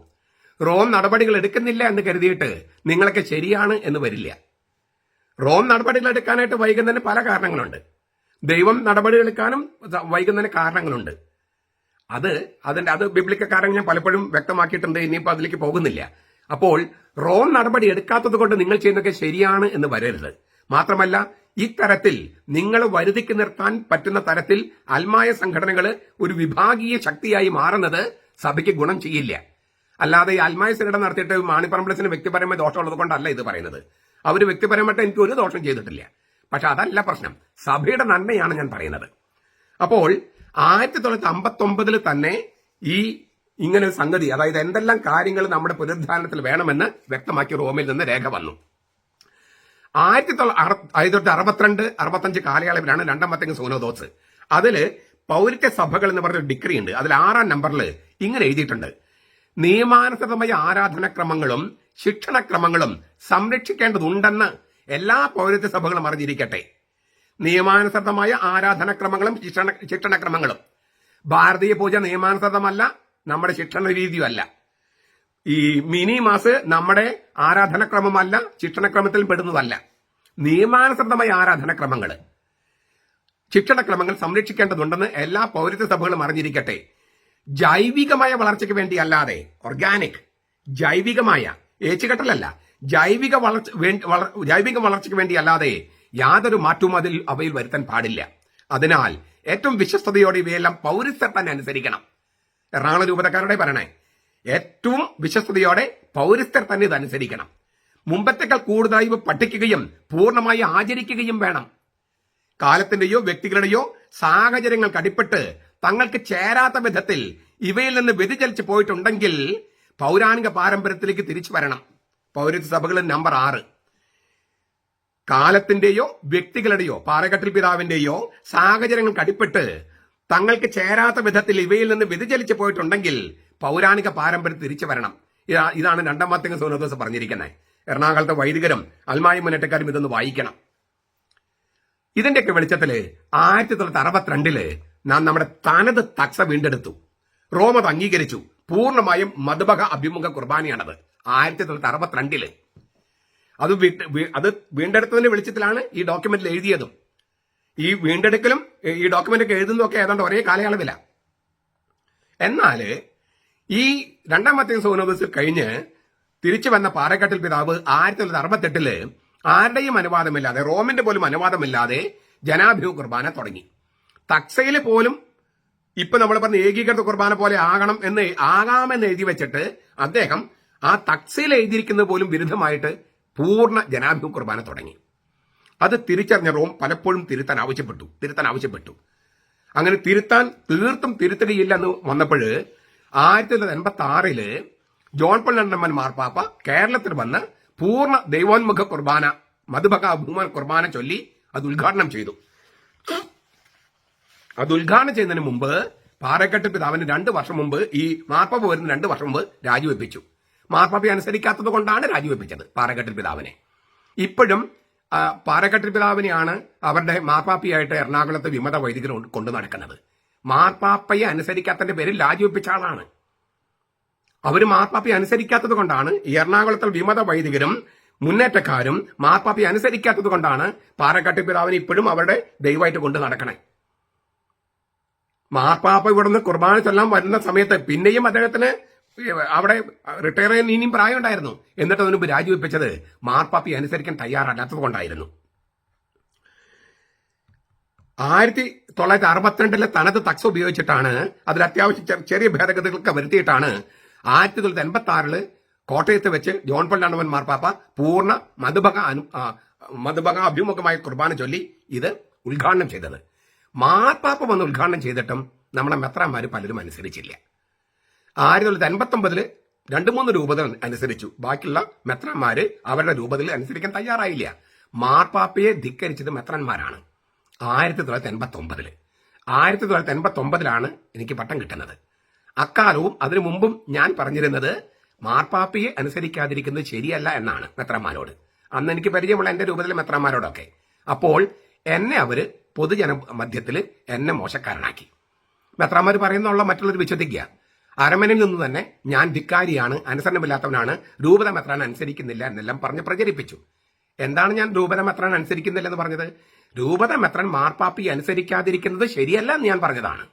റോം നടപടികൾ എടുക്കുന്നില്ല എന്ന് കരുതിയിട്ട് നിങ്ങളൊക്കെ ശരിയാണ് എന്ന് വരില്ല. റോം നടപടികൾ എടുക്കാനായിട്ട് വൈകുന്നതിന് പല കാരണങ്ങളുണ്ട്. ദൈവം നടപടികൾ എടുക്കാനും വൈകുന്നതിന് കാരണങ്ങളുണ്ട്. അത് ബിബ്ലിക്കൽ കാരണങ്ങൾ ഞാൻ പലപ്പോഴും വ്യക്തമാക്കിയിട്ടുണ്ട്. ഇനിയിപ്പോൾ അതിലേക്ക് പോകുന്നില്ല. അപ്പോൾ റോം നടപടി എടുക്കാത്തത് കൊണ്ട് നിങ്ങൾ ചെയ്യുന്നതൊക്കെ ശരിയാണ് എന്ന് വരരുത്. മാത്രമല്ല, ഇത്തരത്തിൽ നിങ്ങൾ വരുതിക്ക് നിർത്താൻ പറ്റുന്ന തരത്തിൽ അൽമായ സംഘടനകൾ ഒരു വിഭാഗീയ ശക്തിയായി മാറുന്നത് സഭയ്ക്ക് ഗുണം ചെയ്യില്ല. അല്ലാതെ ഈ അൽമായ സംഘടന നടത്തിയിട്ട് മാണിപ്പറമ്പിളസിന് വ്യക്തിപരമായ ദോഷമുള്ളത് കൊണ്ടല്ല ഇത് പറയുന്നത്. അവർ വ്യക്തിപരമായിട്ട് എനിക്ക് ഒരു ദോഷം ചെയ്തിട്ടില്ല. പക്ഷെ അതല്ല പ്രശ്നം, സഭയുടെ നന്മയാണ് ഞാൻ പറയുന്നത്. അപ്പോൾ 1959 തന്നെ ഈ ഇങ്ങനെ ഒരു സംഗതി, അതായത് എന്തെല്ലാം കാര്യങ്ങൾ നമ്മുടെ പുനരുദ്ധാരണത്തിൽ വേണമെന്ന് വ്യക്തമാക്കി റോമിൽ നിന്ന് രേഖ വന്നു. 1962-65 കാലയളവിലാണ് രണ്ടാം വത്തിക്കാൻ സൂനോദോസ്. അതില് പൗരത്യ സഭകൾ എന്ന് പറഞ്ഞൊരു ഡിഗ്രി ഉണ്ട്. അതിൽ 6-ാം നമ്പറിൽ ഇങ്ങനെ എഴുതിയിട്ടുണ്ട്: നിയമാനുസൃതമായ ആരാധനക്രമങ്ങളും ശിക്ഷണക്രമങ്ങളും സംരക്ഷിക്കേണ്ടതുണ്ടെന്ന് എല്ലാ പൗരത്യ സഭകളും അറിഞ്ഞിരിക്കട്ടെ. നിയമാനുസൃതമായ ആരാധനക്രമങ്ങളും ശിക്ഷണക്രമങ്ങളും. ഭാരതീയ പൂജ നിയമാനുസൃതമല്ല, നമ്മുടെ ശിക്ഷണ രീതിയുമല്ല. ഈ മിനി മാസ് നമ്മുടെ ആരാധനക്രമമല്ല, ശിക്ഷണക്രമത്തിൽ പെടുന്നതല്ല. നിയമാനുസൃതമായ ആരാധനക്രമങ്ങൾ, ശിക്ഷണക്രമങ്ങൾ സംരക്ഷിക്കേണ്ടതുണ്ടെന്ന് എല്ലാ പൗരത്യ സഭകളും അറിഞ്ഞിരിക്കട്ടെ. ജൈവികമായ വളർച്ചയ്ക്ക് വേണ്ടി അല്ലാതെ, ഓർഗാനിക് ജൈവികമായ ഏച്ചുകെട്ടലല്ല, ജൈവിക വളർച്ചയ്ക്ക് വേണ്ടി അല്ലാതെ യാതൊരു മാറ്റവും അവയിൽ വരുത്താൻ പാടില്ല. അതിനാൽ ഏറ്റവും വിശ്വസ്തയോടെ ഇവയെല്ലാം പൗരസ്ത്യർ തന്നെ അനുസരിക്കണം. എറണാകുളം രൂപതക്കാരുടെ പറയണേ, ഏറ്റവും വിശ്വസ്തയോടെ പൗരസ്ത്യർ തന്നെ ഇത് അനുസരിക്കണം. മുമ്പത്തേക്കാൾ കൂടുതലായി ഇവ പഠിക്കുകയും പൂർണ്ണമായി ആചരിക്കുകയും വേണം. കാലത്തിന്റെയോ വ്യക്തികളുടെയോ സാഹചര്യങ്ങൾക്ക് അടിപ്പെട്ട് തങ്ങൾക്ക് ചേരാത്ത വിധത്തിൽ ഇവയിൽ നിന്ന് വ്യതിചലിച്ചു പോയിട്ടുണ്ടെങ്കിൽ പൗരാണിക പാരമ്പര്യത്തിലേക്ക് തിരിച്ചു വരണം. പൗരത്യ സഭകൾ നമ്പർ 6. കാലത്തിന്റെയോ വ്യക്തികളുടെയോ പാറകട്ടിൽ പിതാവിന്റെയോ സാഹചര്യങ്ങൾക്ക് അടിപ്പെട്ട് തങ്ങൾക്ക് ചേരാത്ത വിധത്തിൽ ഇവയിൽ നിന്ന് വ്യതിചലിച്ചു പോയിട്ടുണ്ടെങ്കിൽ പൗരാണിക പാരമ്പര്യം തിരിച്ചു വരണം. ഇതാണ് രണ്ടാം വത്തിക്കാൻ സൂനോദോസ് പറഞ്ഞിരിക്കുന്നത്. എറണാകുളത്തെ വൈദികരും അൽമായ മുന്നേറ്റക്കാരും ഇതൊന്ന് വായിക്കണം. ഇതിന്റെയൊക്കെ വെളിച്ചത്തില് 1962 നാം നമ്മുടെ തനത് തക്സ വീണ്ടെടുത്തു. റോം അത് അംഗീകരിച്ചു. പൂർണ്ണമായും മതഭക അഭിമുഖ കുർബാനയാണത്. 1962 അത് വീണ്ടെടുത്തതിന്റെ വെളിച്ചത്തിലാണ് ഈ ഡോക്യുമെന്റിൽ എഴുതിയതും. ഈ വീണ്ടെടുക്കലും ഈ ഡോക്യുമെന്റ് എഴുതുന്നതൊക്കെ ഏതാണ്ട് ഒരേ കാലയളവില. എന്നാൽ ഈ രണ്ടാം വത്തിക്കാൻ സൂനോദോസ് കഴിഞ്ഞ് തിരിച്ചു വന്ന പാറക്കാട്ടിൽ പിതാവ് 1968 ആരുടെയും അനുവാദമില്ലാതെ, റോമിന്റെ പോലും അനുവാദമില്ലാതെ ജനാഭിമുഖ കുർബാന തുടങ്ങി. തക്സയില് പോലും ഇപ്പൊ നമ്മൾ പറഞ്ഞ ഏകീകൃത കുർബാന പോലെ ആകാമെന്ന് എഴുതി വെച്ചിട്ട് അദ്ദേഹം ആ തക്സയിൽ എഴുതിയിരിക്കുന്നത് പോലും വിരുദ്ധമായിട്ട് പൂർണ്ണ ജനാഭിമുഖ കുർബാന തുടങ്ങി. അത് തിരിച്ചറിഞ്ഞ റോം പലപ്പോഴും തിരുത്താൻ ആവശ്യപ്പെട്ടു. അങ്ങനെ തീർത്തും തിരുത്തുകയില്ല എന്ന് വന്നപ്പോൾ 1986 ജോൺ പോൾ രണ്ടാമൻ മാർപ്പാപ്പ കേരളത്തിൽ വന്ന് പൂർണ്ണ ദൈവോന്മുഖ കുർബാന, മധുഭക അഭിമുഖ കുർബാന ചൊല്ലി അത് ഉദ്ഘാടനം ചെയ്തു. അത് ഉദ്ഘാടനം ചെയ്യുന്നതിന് മുമ്പ് പാറക്കെട്ട് പിതാവിന് 2 വർഷം മുമ്പ്, ഈ മാർപ്പാപ്പ വരുന്ന 2 വർഷം മുമ്പ് രാജിവെപ്പിച്ചു. മാർപ്പാപ്പയെ അനുസരിക്കാത്തത് കൊണ്ടാണ് രാജിവെപ്പിച്ചത് പാറക്കെട്ടിൽ പിതാവിനെ. ഇപ്പോഴും പാറക്കെട്ടിൽ പിതാവിനെയാണ് അവരുടെ മാർപ്പാപ്പയായിട്ട് എറണാകുളത്ത് വിമത വൈദികർ കൊണ്ടു നടക്കുന്നത്. മാർപ്പാപ്പയെ അനുസരിക്കാത്തതിന്റെ പേരിൽ രാജിവെപ്പിച്ച ആളാണ്. അവർ മാർപ്പാപ്പയെ അനുസരിക്കാത്തത് കൊണ്ടാണ് എറണാകുളത്തെ വിമത വൈദികരും മുന്നേറ്റക്കാരും മാർപ്പാപ്പയെ അനുസരിക്കാത്തത് കൊണ്ടാണ് പാറക്കെട്ടിൽ പിതാവിനെ ഇപ്പോഴും അവരുടെ ദൈവമായിട്ട് കൊണ്ടു നടക്കണേ. മാർപ്പാപ്പ ഇവിടുന്ന് കുർബാന ചൊല്ലാൻ വരുന്ന സമയത്ത് പിന്നെയും അദ്ദേഹത്തിന് അവിടെ റിട്ടയർ ചെയ്യാൻ ഇനിയും പ്രായം ഉണ്ടായിരുന്നു. എന്നിട്ട് അതിന് മുമ്പ് രാജിവെപ്പിച്ചത് മാർപ്പാപ്പയെ അനുസരിക്കാൻ തയ്യാറല്ലാത്തത് കൊണ്ടായിരുന്നു. 1962 തനത് തക്സ ഉപയോഗിച്ചിട്ടാണ്, അതിൽ അത്യാവശ്യം ചെറിയ ഭേദഗതികളൊക്കെ വരുത്തിയിട്ടാണ് 1986 കോട്ടയത്ത് വെച്ച് ജോൺ പോൾ രണ്ടാമൻ മാർപ്പാപ്പ പൂർണ്ണ മധുഭക അഭിമുഖമായ കുർബാന ചൊല്ലി ഇത് ഉദ്ഘാടനം ചെയ്തത്. മാർപ്പാപ്പ വന്ന് ഉദ്ഘാടനം ചെയ്തിട്ടും നമ്മുടെ മെത്രാന്മാർ പലരും അനുസരിച്ചില്ല. 1989 2-3 രൂപതകൾ അനുസരിച്ചു. ബാക്കിയുള്ള മെത്രാന്മാര് അവരുടെ രൂപതയിൽ അനുസരിക്കാൻ തയ്യാറായില്ല. മാർപ്പാപ്പയെ ധിക്കരിച്ചത് മെത്രാന്മാരാണ്. 1989 എനിക്ക് പട്ടം കിട്ടുന്നത്. അക്കാലവും അതിനു മുമ്പും ഞാൻ പറഞ്ഞിരുന്നത് മാർപ്പാപ്പയെ അനുസരിക്കാതിരിക്കുന്നത് ശരിയല്ല എന്നാണ് മെത്രാന്മാരോട്. അന്ന് എനിക്ക് പരിചയമുള്ള എന്റെ രൂപത്തിലെ മെത്രാന്മാരോടൊക്കെ. അപ്പോൾ എന്നെ അവര് പൊതുജന മധ്യത്തിൽ എന്നെ മോശക്കാരനാക്കി. മെത്രാന്മാർ പറയുന്നുള്ള മറ്റുള്ളവർ വിശ്വസിക്കുക. അരമനയിൽ നിന്ന് തന്നെ ഞാൻ ധിക്കാരിയാണ്, അനുസരണമില്ലാത്തവനാണ്, രൂപത മെത്രാൻ അനുസരിക്കുന്നില്ല എന്നെല്ലാം പറഞ്ഞ് പ്രചരിപ്പിച്ചു. എന്താണ് ഞാൻ രൂപത മെത്രാൻ അനുസരിക്കുന്നില്ല എന്ന് പറഞ്ഞത്? രൂപത മെത്രാൻ മാർപ്പാപ്പയെ അനുസരിക്കാതിരിക്കുന്നത് ശരിയല്ല എന്ന് ഞാൻ പറഞ്ഞതാണ്.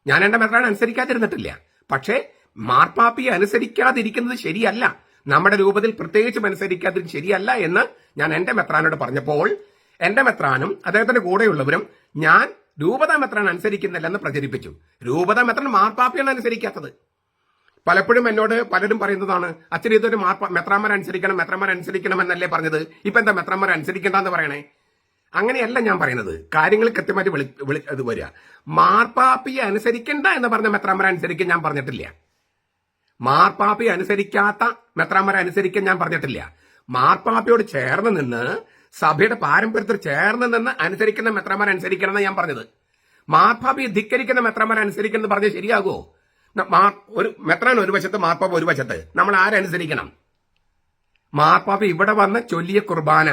ഞാൻ എന്റെ മെത്രാൻ അനുസരിക്കാതിരുന്നിട്ടില്ല. പക്ഷേ മാർപ്പാപ്പയെ അനുസരിക്കാതിരിക്കുന്നത് ശരിയല്ല, നമ്മുടെ രൂപത്തിൽ പ്രത്യേകിച്ചും അനുസരിക്കാതിരിക്കുന്നത് ശരിയല്ല എന്ന് ഞാൻ എന്റെ മെത്രാനോട് പറഞ്ഞപ്പോൾ എന്റെ മെത്രാനും അദ്ദേഹത്തിന്റെ കൂടെയുള്ളവരും ഞാൻ രൂപത മെത്രാൻ അനുസരിക്കുന്നില്ലെന്ന് പ്രചരിപ്പിച്ചു. രൂപത മെത്രാൻ മാർപ്പാപ്പയാണ് അനുസരിക്കാത്തത്. പലപ്പോഴും എന്നോട് പലരും പറയുന്നതാണ്, അച്ഛൻ ഇതൊരു മെത്രാന്മാരെ അനുസരിക്കണം എന്നല്ലേ പറഞ്ഞത്, ഇപ്പൊ എന്താ മെത്രാന്മാരെ അനുസരിക്കണ്ടെന്ന് പറയണേ? അങ്ങനെയല്ല ഞാൻ പറയുന്നത്. കാര്യങ്ങൾ കൃത്യമായിട്ട് അത് വരിക. മാർപ്പാപ്പയെ അനുസരിക്കണ്ട എന്ന് പറഞ്ഞ മെത്രാന്മാരെ അനുസരിക്കാൻ ഞാൻ പറഞ്ഞിട്ടില്ല. മാർപ്പാപ്പയെ അനുസരിക്കാത്ത മെത്രാന്മാരെ അനുസരിക്കാൻ ഞാൻ പറഞ്ഞിട്ടില്ല. മാർപ്പാപ്പയോട് ചേർന്ന് നിന്ന് സഭയുടെ പാരമ്പര്യത്തിൽ ചേർന്ന് നിന്ന് അനുസരിക്കുന്ന മെത്രാന്മാരെ അനുസരിക്കണം എന്ന് ഞാൻ പറഞ്ഞത്. മാർപ്പാപ്പയെ ധിക്കരിക്കുന്ന മെത്രാന്മാരെ അനുസരിക്കണം എന്ന് പറഞ്ഞാൽ ശരിയാകുമോ? ഒരു മെത്രാൻ ഒരു വശത്ത്, മാർപ്പാപ്പ ഒരു വശത്ത്. നമ്മൾ ആരനുസരിക്കണം? മാർപ്പാപ്പ ഇവിടെ വന്ന് ചൊല്ലിയ കുർബാന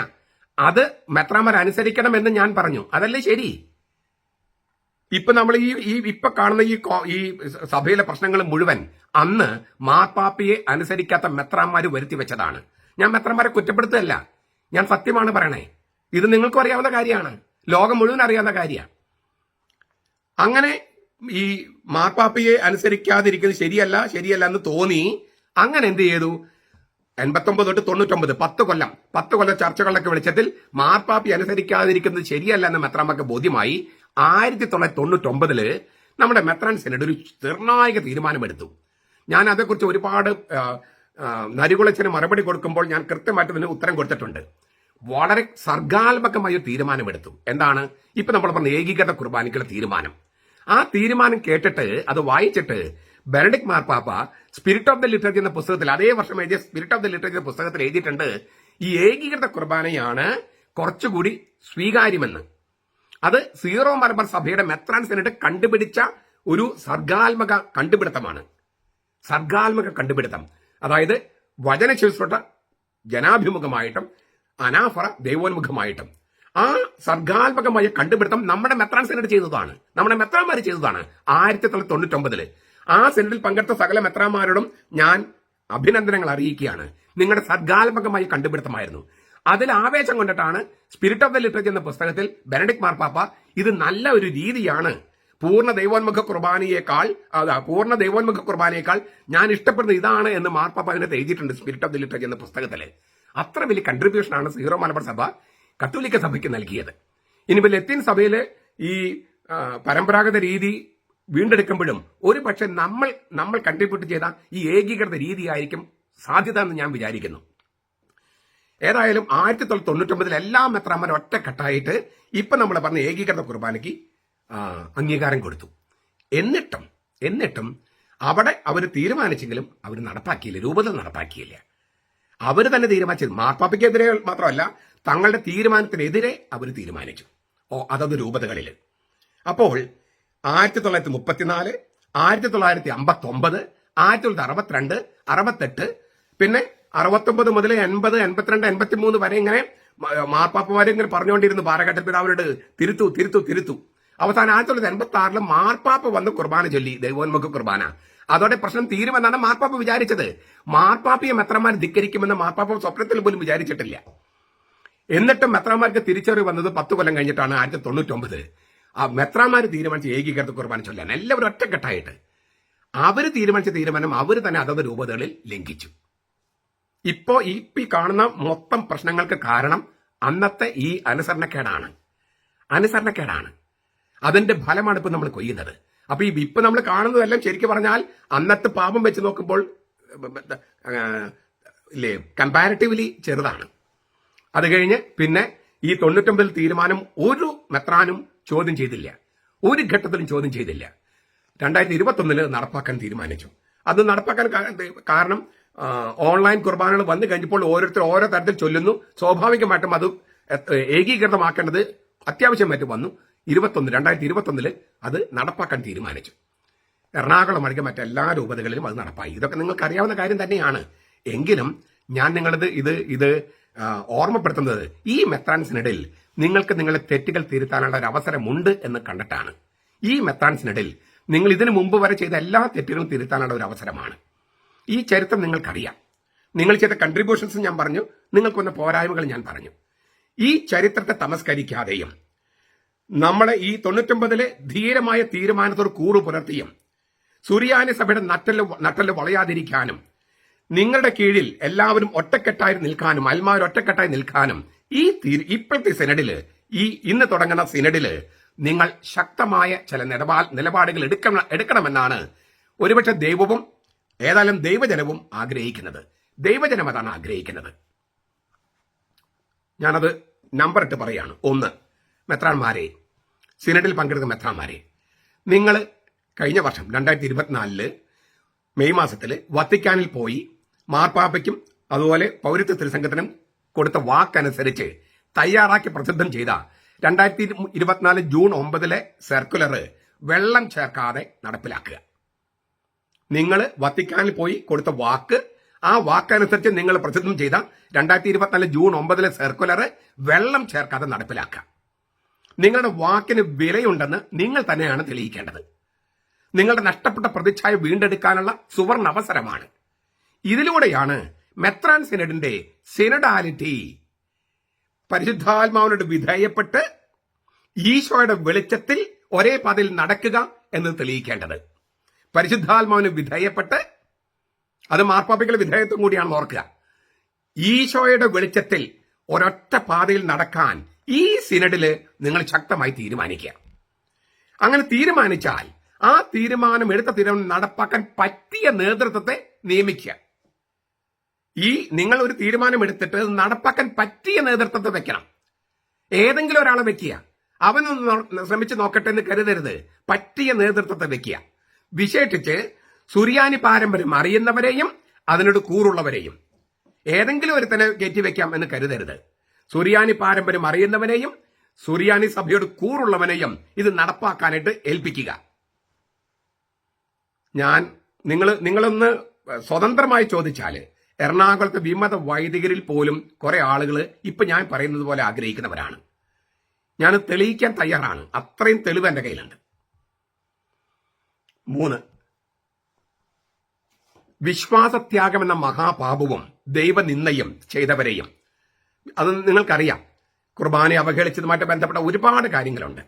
അത് മെത്രാന്മാർ അനുസരിക്കണം എന്ന് ഞാൻ പറഞ്ഞു. അതല്ലേ ശരി? ഇപ്പൊ നമ്മൾ ഇപ്പൊ കാണുന്ന ഈ സഭയിലെ പ്രശ്നങ്ങൾ മുഴുവൻ അന്ന് മാർപ്പാപ്പയെ അനുസരിക്കാത്ത മെത്രാന്മാര് വരുത്തി വെച്ചതാണ്. ഞാൻ മെത്രാന്മാരെ കുറ്റപ്പെടുത്തുകയല്ല, ഞാൻ സത്യമാണ് പറയണേ. ഇത് നിങ്ങൾക്കും അറിയാവുന്ന കാര്യമാണ്, ലോകം മുഴുവൻ അറിയാവുന്ന കാര്യമാണ്. അങ്ങനെ ഈ മാർപ്പാപ്പയെ അനുസരിക്കാതിരിക്കുന്നത് ശരിയല്ല എന്ന് തോന്നി. അങ്ങനെ എന്ത് ചെയ്തു? 89 തൊട്ട് 99 10 കൊല്ലം ചർച്ചകളുടെ വെളിച്ചത്തിൽ മാർപ്പാപ്പയെ അനുസരിക്കാതിരിക്കുന്നത് ശരിയല്ല എന്ന് മെത്രാന്മാർക്ക് ബോധ്യമായി. 1999 നമ്മുടെ മെത്രാൻ സെനഡ് ഒരു നിർണായക തീരുമാനമെടുത്തു. ഞാൻ അതേക്കുറിച്ച് ഒരുപാട് നരികുളച്ചന് മറുപടി കൊടുക്കുമ്പോൾ ഞാൻ കൃത്യമായിട്ട് ഇതിന് ഉത്തരം കൊടുത്തിട്ടുണ്ട്. വളരെ സർഗാത്മകമായ ഒരു തീരുമാനമെടുത്തു. എന്താണ്? ഇപ്പൊ നമ്മൾ പറഞ്ഞ ഏകീകൃത കുർബാനയ്ക്കുള്ള തീരുമാനം. ആ തീരുമാനം കേട്ടിട്ട് അത് വായിച്ചിട്ട് ബെനഡിക്ട് മാർപ്പാപ്പ സ്പിരിറ്റ് ഓഫ് ദ ലിറ്ററേച്ചർ എന്ന പുസ്തകത്തിൽ, അതേ വർഷം എഴുതിയ സ്പിരിറ്റ് ഓഫ് ദ ലിറ്ററേച്ചർ പുസ്തകത്തിൽ എഴുതിയിട്ടുണ്ട്, ഈ ഏകീകൃത കുർബാനയാണ് കുറച്ചുകൂടി സ്വീകാര്യമെന്ന്. അത് സീറോ മലബാർ സഭയുടെ മെത്രാൻ സെനറ്റ് കണ്ടുപിടിച്ച ഒരു സർഗാത്മക കണ്ടുപിടുത്തം. അതായത് വചന ശുശ്രൂഷ ജനാഭിമുഖമായിട്ടും അനാഫറ ദൈവോന്മുഖമായിട്ടും. ആ സർഗാത്മകമായ കണ്ടുപിടുത്തം നമ്മുടെ മെത്രാൻ സെനറ്റ് ചെയ്തതാണ്, നമ്മുടെ മെത്രാന്മാർ ചെയ്തതാണ് 1999. ആ സെനറ്റിൽ പങ്കെടുത്ത സകല മെത്രാന്മാരോടും ഞാൻ അഭിനന്ദനങ്ങൾ അറിയിക്കുകയാണ്. നിങ്ങളുടെ സർഗാത്മകമായ കണ്ടുപിടുത്തമായിരുന്നു. അതിൽ ആവേശം കൊണ്ടിട്ടാണ് സ്പിരിറ്റ് ഓഫ് ദ ലിറ്ററേച്ചർ എന്ന പുസ്തകത്തിൽ ബെനഡിക്ട് മാർപ്പാപ്പ ഇത് നല്ല ഒരു രീതിയാണ്, പൂർണ്ണ ദൈവോന്മുഖ കുർബാനയേക്കാൾ ഞാൻ ഇഷ്ടപ്പെടുന്ന ഇതാണ് എന്ന് മാർപ്പാപ്പ അതിനകത്ത് എഴുതിയിട്ടുണ്ട് സ്പിരിറ്റ് ഓഫ് ദ ലിറ്ററേച്ചർ എന്ന പുസ്തകത്തിൽ. അത്ര വലിയ കൺട്രിബ്യൂഷനാണ് സീറോ മലബാർ സഭ കത്തോലിക്ക സഭയ്ക്ക് നൽകിയത്. ഇനിയിപ്പോൾ ലത്തീൻ സഭയില് ഈ പരമ്പരാഗത രീതി വീണ്ടെടുക്കുമ്പോഴും ഒരു പക്ഷെ നമ്മൾ കൺട്രിബ്യൂട്ട് ചെയ്ത ഈ ഏകീകൃത രീതിയായിരിക്കും സാധ്യത എന്ന് ഞാൻ വിചാരിക്കുന്നു. ഏതായാലും 1999 എല്ലാ മെത്രാന്മാരും ഒറ്റക്കെട്ടായിട്ട് ഇപ്പൊ നമ്മൾ പറഞ്ഞ ഏകീകൃത കുർബാനയ്ക്ക് അംഗീകാരം കൊടുത്തു. എന്നിട്ടും അവിടെ അവർ തീരുമാനിച്ചെങ്കിലും അവർ നടപ്പാക്കിയില്ല, രൂപത നടപ്പാക്കിയില്ല. അവർ തന്നെ തീരുമാനിച്ചത് മാർപ്പാപ്പയ്ക്കെതിരെ മാത്രമല്ല, തങ്ങളുടെ തീരുമാനത്തിനെതിരെ അവർ തീരുമാനിച്ചു അതത് രൂപതകളിൽ. അപ്പോൾ 1934, 1959, 1962, 68, പിന്നെ 69 മുതൽ 80, 82, 83 വരെ ഇങ്ങനെ മാർപ്പാപ്പമാരെ ഇങ്ങനെ പറഞ്ഞുകൊണ്ടിരുന്നു പാറഘട്ട പിതാവിനോട് തിരുത്തു. അവസാനം 1986 മാർപ്പാപ്പ വന്ന് കുർബാന ചൊല്ലി, ദൈവോന്മുഖ കുർബാന. അതോടെ പ്രശ്നം തീരുമെന്നാണ് മാർപ്പാപ്പ വിചാരിച്ചത്. മാർപ്പാപ്പയെ മെത്രാന്മാർ ധിക്കരിക്കുമെന്ന് മാർപ്പാപ്പ സ്വപ്നത്തിൽ പോലും വിചാരിച്ചിട്ടില്ല. എന്നിട്ടും മെത്രാന്മാർക്ക് തിരിച്ചറിവ് വന്നത് 10 കൊല്ലം കഴിഞ്ഞിട്ടാണ് 1999. ആ മെത്രാന്മാർ തീരുമാനിച്ച ഏകീകൃത കുർബാന ചൊല്ലാൻ എല്ലാവരും ഒറ്റക്കെട്ടായിട്ട് അവർ തീരുമാനിച്ച തീരുമാനം അവർ തന്നെ അതത് രൂപതകളിൽ ലംഘിച്ചു. ഇപ്പോ ഈ കാണുന്ന മൊത്തം പ്രശ്നങ്ങൾക്ക് കാരണം അന്നത്തെ ഈ അനുസരണക്കേടാണ്. അതിന്റെ ഫലമാണ് ഇപ്പൊ നമ്മൾ കൊയ്യുന്നത്. അപ്പൊ ഇപ്പൊ നമ്മൾ കാണുന്നതെല്ലാം ശരിക്കും പറഞ്ഞാൽ അന്നത്തെ പാപം വെച്ച് നോക്കുമ്പോൾ കമ്പാരിറ്റീവ്ലി ചെറുതാണ്. അത് കഴിഞ്ഞ് പിന്നെ ഈ 99 തീരുമാനം ഒരു മെത്രാനും ചോദ്യം ചെയ്തില്ല, ഒരു ഘട്ടത്തിലും ചോദ്യം ചെയ്തില്ല. 2021 നടപ്പാക്കാൻ തീരുമാനിച്ചു. അത് നടപ്പാക്കാൻ കാരണം ഓൺലൈൻ കുർബാനകൾ വന്നു കഴിഞ്ഞപ്പോൾ ഓരോരുത്തർ ഓരോ തരത്തിൽ ചൊല്ലുന്നു. സ്വാഭാവികമായിട്ടും അത് ഏകീകൃതമാക്കേണ്ടത് അത്യാവശ്യമായിട്ട് വന്നു. 2021 അത് നടപ്പാക്കാൻ തീരുമാനിച്ചു. എറണാകുളം ഒഴികെ മറ്റെല്ലാ രൂപതകളിലും അത് നടപ്പായി. ഇതൊക്കെ നിങ്ങൾക്ക് അറിയാവുന്ന കാര്യം തന്നെയാണ്. എങ്കിലും ഞാൻ നിങ്ങളത് ഇത് ഓർമ്മപ്പെടുത്തുന്നത് ഈ മെത്രാൻസിനിടയിൽ നിങ്ങൾക്ക് നിങ്ങളുടെ തെറ്റുകൾ തിരുത്താനുള്ള ഒരു അവസരമുണ്ട് എന്ന് കണ്ടിട്ടാണ്. ഈ മെത്രാൻസിനിടയിൽ നിങ്ങൾ ഇതിനു മുമ്പ് വരെ ചെയ്ത എല്ലാ തെറ്റുകളും തിരുത്താനുള്ള ഒരു അവസരമാണ്. ഈ ചരിത്രം നിങ്ങൾക്കറിയാം. നിങ്ങൾ ചെയ്ത കൺട്രിബ്യൂഷൻസ് ഞാൻ പറഞ്ഞു, നിങ്ങൾക്ക് വന്ന പോരായ്മകൾ ഞാൻ പറഞ്ഞു. ഈ ചരിത്രത്തെ തമസ്കരിക്കാതെയും നമ്മളെ ഈ 99 ധീരമായ തീരുമാനത്തോട് കൂറു പുലർത്തിയും സുറിയാനി സഭയുടെ നട്ടല് വളയാതിരിക്കാനും നിങ്ങളുടെ കീഴിൽ എല്ലാവരും ഒറ്റക്കെട്ടായി നിൽക്കാനും അൽമാർ ഒറ്റക്കെട്ടായി നിൽക്കാനും ഇപ്പോഴത്തെ സിനഡില് ഇന്ന് തുടങ്ങുന്ന സിനഡില് നിങ്ങൾ ശക്തമായ ചില നിലപാടുകൾ എടുക്കണമെന്നാണ് ഒരുപക്ഷെ ദൈവവും ഏതായാലും ദൈവജനവും ആഗ്രഹിക്കുന്നത്. ദൈവജനം അതാണ് ആഗ്രഹിക്കുന്നത്. ഞാനത് നമ്പർ ഇട്ട് പറയാണ്. 1, മെത്രാന്മാരെ, സിനഡിൽ പങ്കെടുക്കുന്ന മെത്രാന്മാരെ, നിങ്ങൾ കഴിഞ്ഞ വർഷം 2024 മെയ് മാസത്തിൽ വത്തിക്കാനിൽ പോയി മാർപ്പാപ്പയ്ക്കും അതുപോലെ പൗരത്വ തിരുസംഘത്തിനും കൊടുത്ത വാക്കനുസരിച്ച് തയ്യാറാക്കി പ്രസിദ്ധം ചെയ്ത 2024 ജൂൺ 9 സർക്കുലർ വെള്ളം ചേർക്കാതെ നടപ്പിലാക്കുക. നിങ്ങൾ വത്തിക്കാനിൽ പോയി കൊടുത്ത ആ വാക്കനുസരിച്ച് നിങ്ങൾ പ്രസിദ്ധം ചെയ്ത 2024 ജൂൺ 9 സർക്കുലർ വെള്ളം ചേർക്കാതെ നടപ്പിലാക്കുക. നിങ്ങളുടെ വാക്കിന് വിലയുണ്ടെന്ന് നിങ്ങൾ തന്നെയാണ് തെളിയിക്കേണ്ടത്. നിങ്ങളുടെ നഷ്ടപ്പെട്ട പ്രതിച്ഛായ വീണ്ടെടുക്കാനുള്ള സുവർണ അവസരമാണ്. ഇതിലൂടെയാണ് മെത്രാൻ സിനഡിന്റെ സിനഡാലിറ്റി പരിശുദ്ധാത്മാവിനോട് വിധേയപ്പെട്ട് ഈശോയുടെ വെളിച്ചത്തിൽ ഒരേ പാതയിൽ നടക്കുക എന്ന് തെളിയിക്കേണ്ടത്. പരിശുദ്ധാത്മാവിന് വിധേയപ്പെട്ട്, അത് മാർപ്പാപ്പയ്ക്കുള്ള വിധേയത്വം കൂടിയാണെന്ന് ഓർക്കുക. ഈശോയുടെ വെളിച്ചത്തിൽ ഒരൊറ്റ പാതയിൽ നടക്കാൻ ഈ സിനഡില് നിങ്ങൾ ശക്തമായി തീരുമാനിക്കുക. അങ്ങനെ തീരുമാനിച്ചാൽ ആ എടുത്ത തീരുമാനം നടപ്പാക്കാൻ പറ്റിയ നേതൃത്വത്തെ നിയമിക്കുക. നിങ്ങൾ ഒരു തീരുമാനം എടുത്തിട്ട് നടപ്പാക്കാൻ പറ്റിയ നേതൃത്വത്തെ വെക്കണം. ഏതെങ്കിലും ഒരാളെ വെക്കുക, അവനൊന്ന് ശ്രമിച്ചു നോക്കട്ടെ എന്ന് കരുതരുത്. പറ്റിയ നേതൃത്വത്തെ വെക്കുക. വിശേഷിച്ച് സുറിയാനി പാരമ്പര്യം അറിയുന്നവരെയും അതിനോട് കൂറുള്ളവരെയും. ഏതെങ്കിലും ഒരുത്തനെ കയറ്റിവെക്കാം എന്ന് കരുതരുത്. സുറിയാനി പാരമ്പര്യം അറിയുന്നവനെയും സുറിയാനി സഭയോട് കൂറുള്ളവനെയും ഇത് നടപ്പാക്കാനായിട്ട് ഏൽപ്പിക്കുക. നിങ്ങളൊന്ന് സ്വതന്ത്രമായി ചോദിച്ചാല് എറണാകുളത്തെ വിമത വൈദികരിൽ പോലും കുറെ ആളുകൾ ഇപ്പൊ ഞാൻ പറയുന്നത് പോലെ ആഗ്രഹിക്കുന്നവരാണ്. ഞാൻ തെളിയിക്കാൻ തയ്യാറാണ്. അത്രയും തെളിവ് എന്റെ കയ്യിലുണ്ട്. 3, വിശ്വാസത്യാഗം എന്ന മഹാപാപവും ദൈവനിന്ദയും ചെയ്തവരെയും, അത് നിങ്ങൾക്കറിയാം, കുർബാനയെ അവഹേളിച്ചതുമായിട്ട് ബന്ധപ്പെട്ട ഒരുപാട് കാര്യങ്ങളുണ്ട്.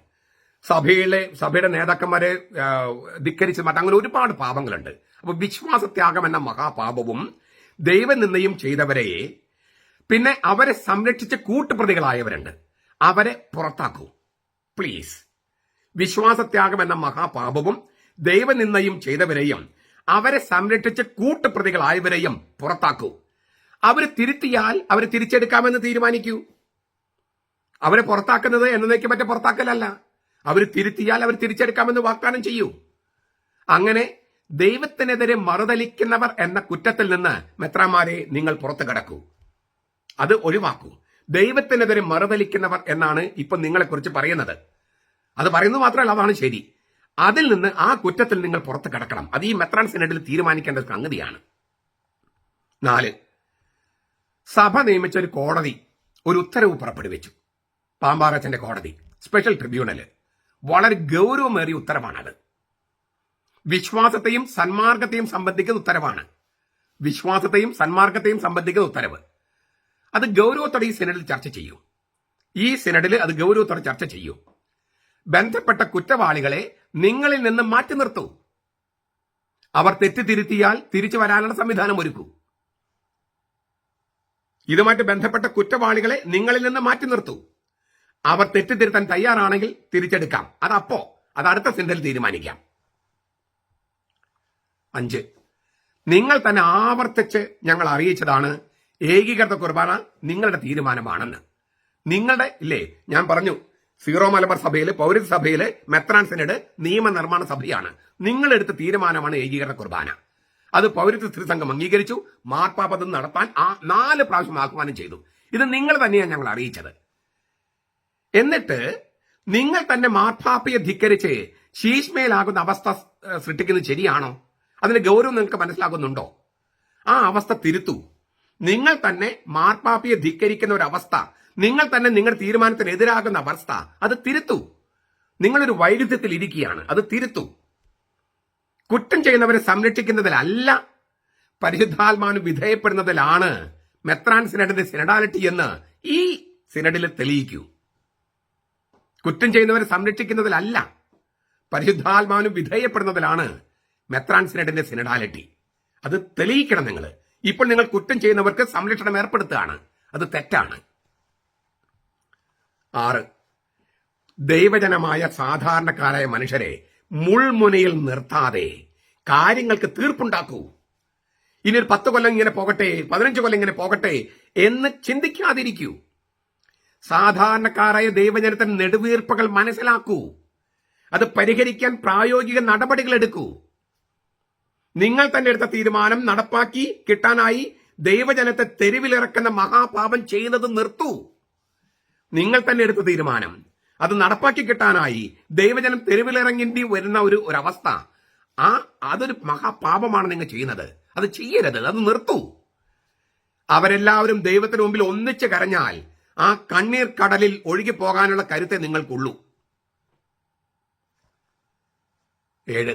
സഭയുടെ നേതാക്കന്മാരെ ധിക്കരിച്ചതുമായിട്ട് അങ്ങനെ ഒരുപാട് പാപങ്ങളുണ്ട്. അപ്പൊ വിശ്വാസത്യാഗം എന്ന മഹാപാപവും ദൈവനിന്ദയും ചെയ്തവരെ, പിന്നെ അവരെ സംരക്ഷിച്ച കൂട്ടുപ്രതികളായവരുണ്ട്, അവരെ പുറത്താക്കൂ പ്ലീസ്. വിശ്വാസത്യാഗം എന്ന മഹാപാപവും ദൈവനിന്ദയും ചെയ്തവരെയും അവരെ സംരക്ഷിച്ച കൂട്ടുപ്രതികളായവരെയും പുറത്താക്കൂ. അവർ തിരുത്തിയാൽ അവർ തിരിച്ചെടുക്കാമെന്ന് തീരുമാനിക്കൂ. അവരെ പുറത്താക്കുന്നത് എന്നേക്ക് മറ്റേ പുറത്താക്കലല്ല. അവർ തിരുത്തിയാൽ അവർ തിരിച്ചെടുക്കാമെന്ന് വാഗ്ദാനം ചെയ്യൂ. അങ്ങനെ ദൈവത്തിനെതിരെ മറുതലിക്കുന്നവർ എന്ന കുറ്റത്തിൽ നിന്ന് മെത്രാന്മാരെ നിങ്ങൾ പുറത്തു കടക്കൂ. അത് ഒഴിവാക്കൂ. ദൈവത്തിനെതിരെ മറുതലിക്കുന്നവർ എന്നാണ് ഇപ്പൊ നിങ്ങളെക്കുറിച്ച് പറയുന്നത്. അത് പറയുന്നത് മാത്രമല്ല, അതാണ് ശരി. അതിൽ നിന്ന് ആ കുറ്റത്തിൽ നിങ്ങൾ പുറത്തു കടക്കണം. അത് ഈ മെത്രാൻ സിനഡിൽ തീരുമാനിക്കേണ്ട സംഗതിയാണ്. 4, സഭ നിയമിച്ച ഒരു കോടതി ഒരു ഉത്തരവ് പുറപ്പെടുവിച്ചു. പാമ്പാറച്ചന്റെ കോടതി, സ്പെഷ്യൽ ട്രിബ്യൂണല്. വളരെ ഗൗരവമേറിയ ഉത്തരവാണത്. വിശ്വാസത്തെയും സന്മാർഗത്തെയും സംബന്ധിക്കുന്ന ഉത്തരവാണ്. വിശ്വാസത്തെയും സന്മാർഗത്തെയും സംബന്ധിക്കുന്ന ഉത്തരവ്. അത് ഗൗരവത്തോടെ ഈ സിനഡിൽ ചർച്ച ചെയ്യൂ. ഈ സിനഡിൽ അത് ഗൗരവത്തോടെ ചർച്ച ചെയ്യൂ. ബന്ധപ്പെട്ട കുറ്റവാളികളെ നിങ്ങളിൽ നിന്ന് മാറ്റി നിർത്തൂ. അവർ തെറ്റ് തിരുത്തിയാൽ തിരിച്ചു വരാനുള്ള സംവിധാനം ഒരുക്കൂ. ഇതുമായിട്ട് ബന്ധപ്പെട്ട കുറ്റവാളികളെ നിങ്ങളിൽ നിന്ന് മാറ്റി നിർത്തൂ. അവർ തെറ്റ് തിരുത്താൻ തയ്യാറാണെങ്കിൽ തിരിച്ചെടുക്കാം. അത് അടുത്ത സിനഡിൽ തീരുമാനിക്കാം. 5, നിങ്ങൾ തന്നെ ആവർത്തിച്ച് ഞങ്ങൾ അറിയിച്ചതാണ് ഏകീകൃത കുർബാന നിങ്ങളുടെ തീരുമാനമാണെന്ന്. ഞാൻ പറഞ്ഞു, സീറോ മലബാർ സഭയില്, പൗരത്വ സഭയില് മെത്രാൻ സിനഡ് നിയമനിർമ്മാണ സഭയാണ്. നിങ്ങളെടുത്ത തീരുമാനമാണ് ഏകീകൃത കുർബാന. അത് പൗരത്വ തിരുസംഘം അംഗീകരിച്ചു. മാർപ്പാപ്പ നടത്താൻ 4 പ്രാവശ്യം ആഹ്വാനം ചെയ്തു. ഇത് നിങ്ങൾ തന്നെയാണ് ഞങ്ങൾ അറിയിച്ചത്. എന്നിട്ട് നിങ്ങൾ തന്നെ മാർപ്പാപ്പയെ ധിക്കരിച്ച് ശീഷ്മേലാകുന്ന അവസ്ഥ സൃഷ്ടിക്കുന്നത് ശരിയാണോ? അതിന്റെ ഗൗരവം നിങ്ങൾക്ക് മനസ്സിലാകുന്നുണ്ടോ? ആ അവസ്ഥ തിരുത്തൂ. നിങ്ങൾ തന്നെ മാർപ്പാപ്പിയെ ധിക്കരിക്കുന്ന ഒരു അവസ്ഥ, നിങ്ങൾ തന്നെ നിങ്ങളുടെ തീരുമാനത്തിന് എതിരാകുന്ന അവസ്ഥ, അത് തിരുത്തൂ. നിങ്ങളൊരു വൈരുദ്ധ്യത്തിൽ ഇരിക്കുകയാണ്, അത് തിരുത്തൂ. കുറ്റം ചെയ്യുന്നവരെ സംരക്ഷിക്കുന്നതിലല്ല, പരിശുദ്ധാത്മാവിന് വിധേയപ്പെടുന്നതിലാണ് മെത്രാൻ സിനഡിന്റെ സിനഡാലിറ്റി എന്ന് ഈ സിനഡിൽ തെളിയിക്കൂ. കുറ്റം ചെയ്യുന്നവരെ സംരക്ഷിക്കുന്നതിലല്ല, പരിശുദ്ധാത്മാവിന് വിധേയപ്പെടുന്നതിലാണ് മെത്രാൻ സിനഡിന്റെ സിനഡാലിറ്റി. അത് തെളിയിക്കണം നിങ്ങൾ. ഇപ്പോൾ നിങ്ങൾ കുറ്റം ചെയ്യുന്നവർക്ക് സംരക്ഷണം ഏർപ്പെടുത്തുകയാണ്, അത് തെറ്റാണ്. 6, ദൈവജനമായ സാധാരണക്കാരായ മനുഷ്യരെ മുൾമുനയിൽ നിർത്താതെ കാര്യങ്ങൾക്ക് തീർപ്പുണ്ടാക്കൂ. ഇനി ഒരു 10 കൊല്ലം ഇങ്ങനെ പോകട്ടെ, 15 കൊല്ലം ഇങ്ങനെ പോകട്ടെ എന്ന് ചിന്തിക്കാതിരിക്കൂ. സാധാരണക്കാരായ ദൈവജനത്തിന് നെടുവീർപ്പുകൾ മനസ്സിലാക്കൂ. അത് പരിഹരിക്കാൻ പ്രായോഗിക നടപടികൾ എടുക്കൂ. നിങ്ങൾ തന്നെ എടുത്ത തീരുമാനം നടപ്പാക്കി കിട്ടാനായി ദൈവജനത്തെ തെരുവിലിറക്കുന്ന മഹാപാപം ചെയ്യുന്നത് നിർത്തൂ. നിങ്ങൾ തന്നെ എടുത്ത തീരുമാനം അത് നടപ്പാക്കി കിട്ടാനായി ദൈവജനം തെരുവിലിറങ്ങേണ്ടി വരുന്ന ഒരു അവസ്ഥ, അതൊരു മഹാപാപമാണ് നിങ്ങൾ ചെയ്യുന്നത്. അത് ചെയ്യരുത്, അത് നിർത്തൂ. അവരെല്ലാവരും ദൈവത്തിന് മുമ്പിൽ ഒന്നിച്ച് കരഞ്ഞാൽ ആ കണ്ണീർ കടലിൽ ഒഴുകി പോകാനുള്ള കരുത്തെ നിങ്ങൾക്കുള്ളൂ. 7,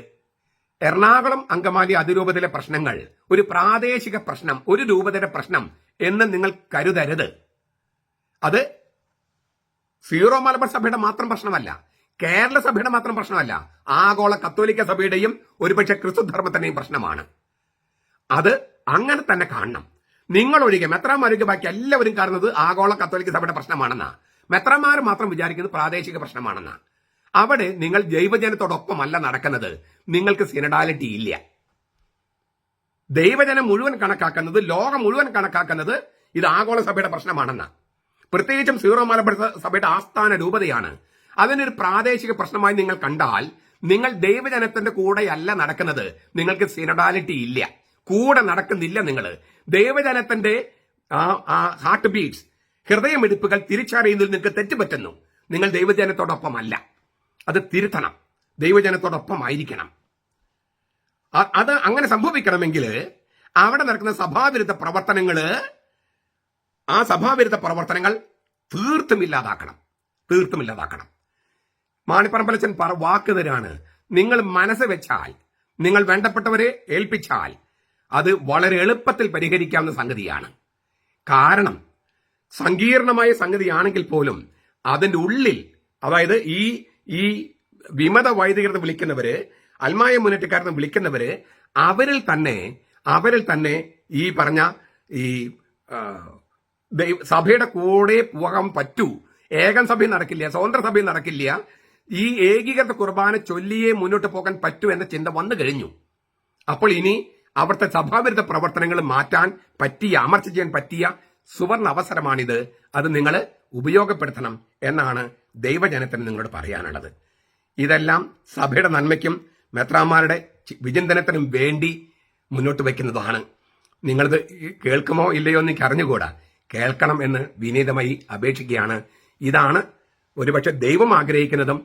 എറണാകുളം അങ്കമാലി അതിരൂപതയിലെ പ്രശ്നങ്ങൾ ഒരു പ്രാദേശിക പ്രശ്നം, ഒരു രൂപതയുടെ പ്രശ്നം എന്ന് നിങ്ങൾ കരുതരുത്. അത് സീറോ മലബാർ സഭയുടെ മാത്രം പ്രശ്നമല്ല, കേരള സഭയുടെ മാത്രം പ്രശ്നമല്ല, ആഗോള കത്തോലിക്ക സഭയുടെയും ഒരുപക്ഷെ ക്രിസ്തു ധർമ്മത്തിന്റെയും പ്രശ്നമാണ്. അത് അങ്ങനെ തന്നെ കാണണം. നിങ്ങളൊഴികെ മെത്രാന്മാരൊഴികെ ബാക്കി എല്ലാവരും കാണുന്നത് ആഗോള കത്തോലിക്ക സഭയുടെ പ്രശ്നമാണെന്നാ. മെത്രാന്മാർ മാത്രം വിചാരിക്കുന്നത് പ്രാദേശിക പ്രശ്നമാണെന്നാ. അവിടെ നിങ്ങൾ ദൈവജനത്തോടൊപ്പമല്ല നടക്കുന്നത്. നിങ്ങൾക്ക് സിനഡാലിറ്റി ഇല്ല. ദൈവജനം മുഴുവൻ കണക്കാക്കുന്നത്, ലോകം മുഴുവൻ കണക്കാക്കുന്നത് ഇത് ആഗോള സഭയുടെ പ്രശ്നമാണെന്നാ. പ്രത്യേകിച്ചും സീറോ മലബാർ സഭയുടെ ആസ്ഥാന രൂപതയാണ്. അതിനൊരു പ്രാദേശിക പ്രശ്നമായി നിങ്ങൾ കണ്ടാൽ നിങ്ങൾ ദൈവജനത്തിന്റെ കൂടെയല്ല നടക്കുന്നത്. നിങ്ങൾക്ക് സിനഡാലിറ്റി ഇല്ല, കൂടെ നടക്കുന്നില്ല. നിങ്ങൾ ദൈവജനത്തിന്റെ ഹാർട്ട് ബീറ്റ്സ്, ഹൃദയമിടിപ്പുകൾ തിരിച്ചറിയുന്നതിൽ നിങ്ങൾക്ക് തെറ്റുപറ്റുന്നു. നിങ്ങൾ ദൈവജനത്തോടൊപ്പമല്ല. അത് തിരുത്തണം. ദൈവജനത്തോടൊപ്പമായിരിക്കണം. അത് അങ്ങനെ സംഭവിക്കണമെങ്കിൽ അവിടെ നടക്കുന്ന സഭാവിരുദ്ധ പ്രവർത്തനങ്ങൾ, ആ സഭാവിരുദ്ധ പ്രവർത്തനങ്ങൾ തീർത്തും ഇല്ലാതാക്കണം. മാണിപ്പറമ്പലച്ചൻ വാക്ക് തരാണ്. നിങ്ങൾ മനസ്സ് വെച്ചാൽ, നിങ്ങൾ വേണ്ടപ്പെട്ടവരെ ഏൽപ്പിച്ചാൽ അത് വളരെ എളുപ്പത്തിൽ പരിഹരിക്കാവുന്ന സംഗതിയാണ്. കാരണം സങ്കീർണമായ സംഗതിയാണെങ്കിൽ പോലും അതിന്റെ ഉള്ളിൽ, അതായത് ഈ വിമത വൈദികരെന്ന് വിളിക്കുന്നവര്, അൽമായ മുന്നേറ്റക്കാരെന്ന് വിളിക്കുന്നവര്, അവരിൽ തന്നെ ഈ പറഞ്ഞ ഈ സഭയുടെ കൂടെ പോകാൻ പറ്റൂ. ഏകം സഭയും നടക്കില്ല, സ്വതന്ത്ര സഭയും നടക്കില്ല. ഈ ഏകീകൃത കുർബാന ചൊല്ലിയേ മുന്നോട്ട് പോകാൻ പറ്റൂ എന്ന ചിന്ത വന്നു കഴിഞ്ഞു. അപ്പോൾ ഇനി അവിടുത്തെ സഭാവിരുദ്ധ പ്രവർത്തനങ്ങൾ മാറ്റാൻ പറ്റിയ, അമർച്ച ചെയ്യാൻ പറ്റിയ സുവർണ അവസരമാണിത്. അത് നിങ്ങൾ ഉപയോഗപ്പെടുത്തണം എന്നാണ് ദൈവജനത്തിന് നിങ്ങളോട് പറയാനുള്ളത്. ഇതെല്ലാം സഭയുടെ നന്മയ്ക്കും മെത്രാന്മാരുടെ വിചിന്തനത്തിനും വേണ്ടി മുന്നോട്ട് വയ്ക്കുന്നതാണ്. നിങ്ങളിത് കേൾക്കുമോ ഇല്ലയോ എന്ന് എനിക്ക് അറിഞ്ഞുകൂടാ. കേൾക്കണം എന്ന് വിനീതമായി അപേക്ഷിക്കുകയാണ്. ഇതാണ് ഒരുപക്ഷെ ദൈവം ആഗ്രഹിക്കുന്നതും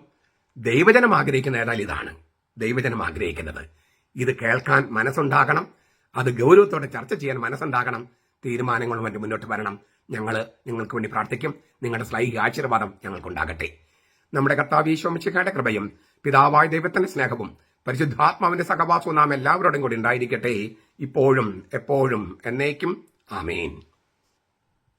ദൈവജനം ആഗ്രഹിക്കുന്ന ഏതായാൽ ഇതാണ് ദൈവജനം ആഗ്രഹിക്കുന്നത്. ഇത് കേൾക്കാൻ മനസ്സുണ്ടാകണം, അത് ഗൗരവത്തോടെ ചർച്ച ചെയ്യാൻ മനസ്സുണ്ടാകണം. തീരുമാനങ്ങളുമായിട്ട് മുന്നോട്ട് വരണം. ഞങ്ങൾ നിങ്ങൾക്ക് വേണ്ടി പ്രാർത്ഥിക്കും. നിങ്ങളുടെ സ്ലൈഹിക ആശീർവാദം ഞങ്ങൾക്കുണ്ടാകട്ടെ. നമ്മുടെ കർത്താവ് ഈശോ മിശിഹായുടെ കൃപയും പിതാവായ ദൈവത്തിന്റെ സ്നേഹവും പരിശുദ്ധാത്മാവിന്റെ സഹവാസവും നാം എല്ലാവരോടും കൂടി ഉണ്ടായിരിക്കട്ടെ, ഇപ്പോഴും എപ്പോഴും എന്നേക്കും. ആമേൻ.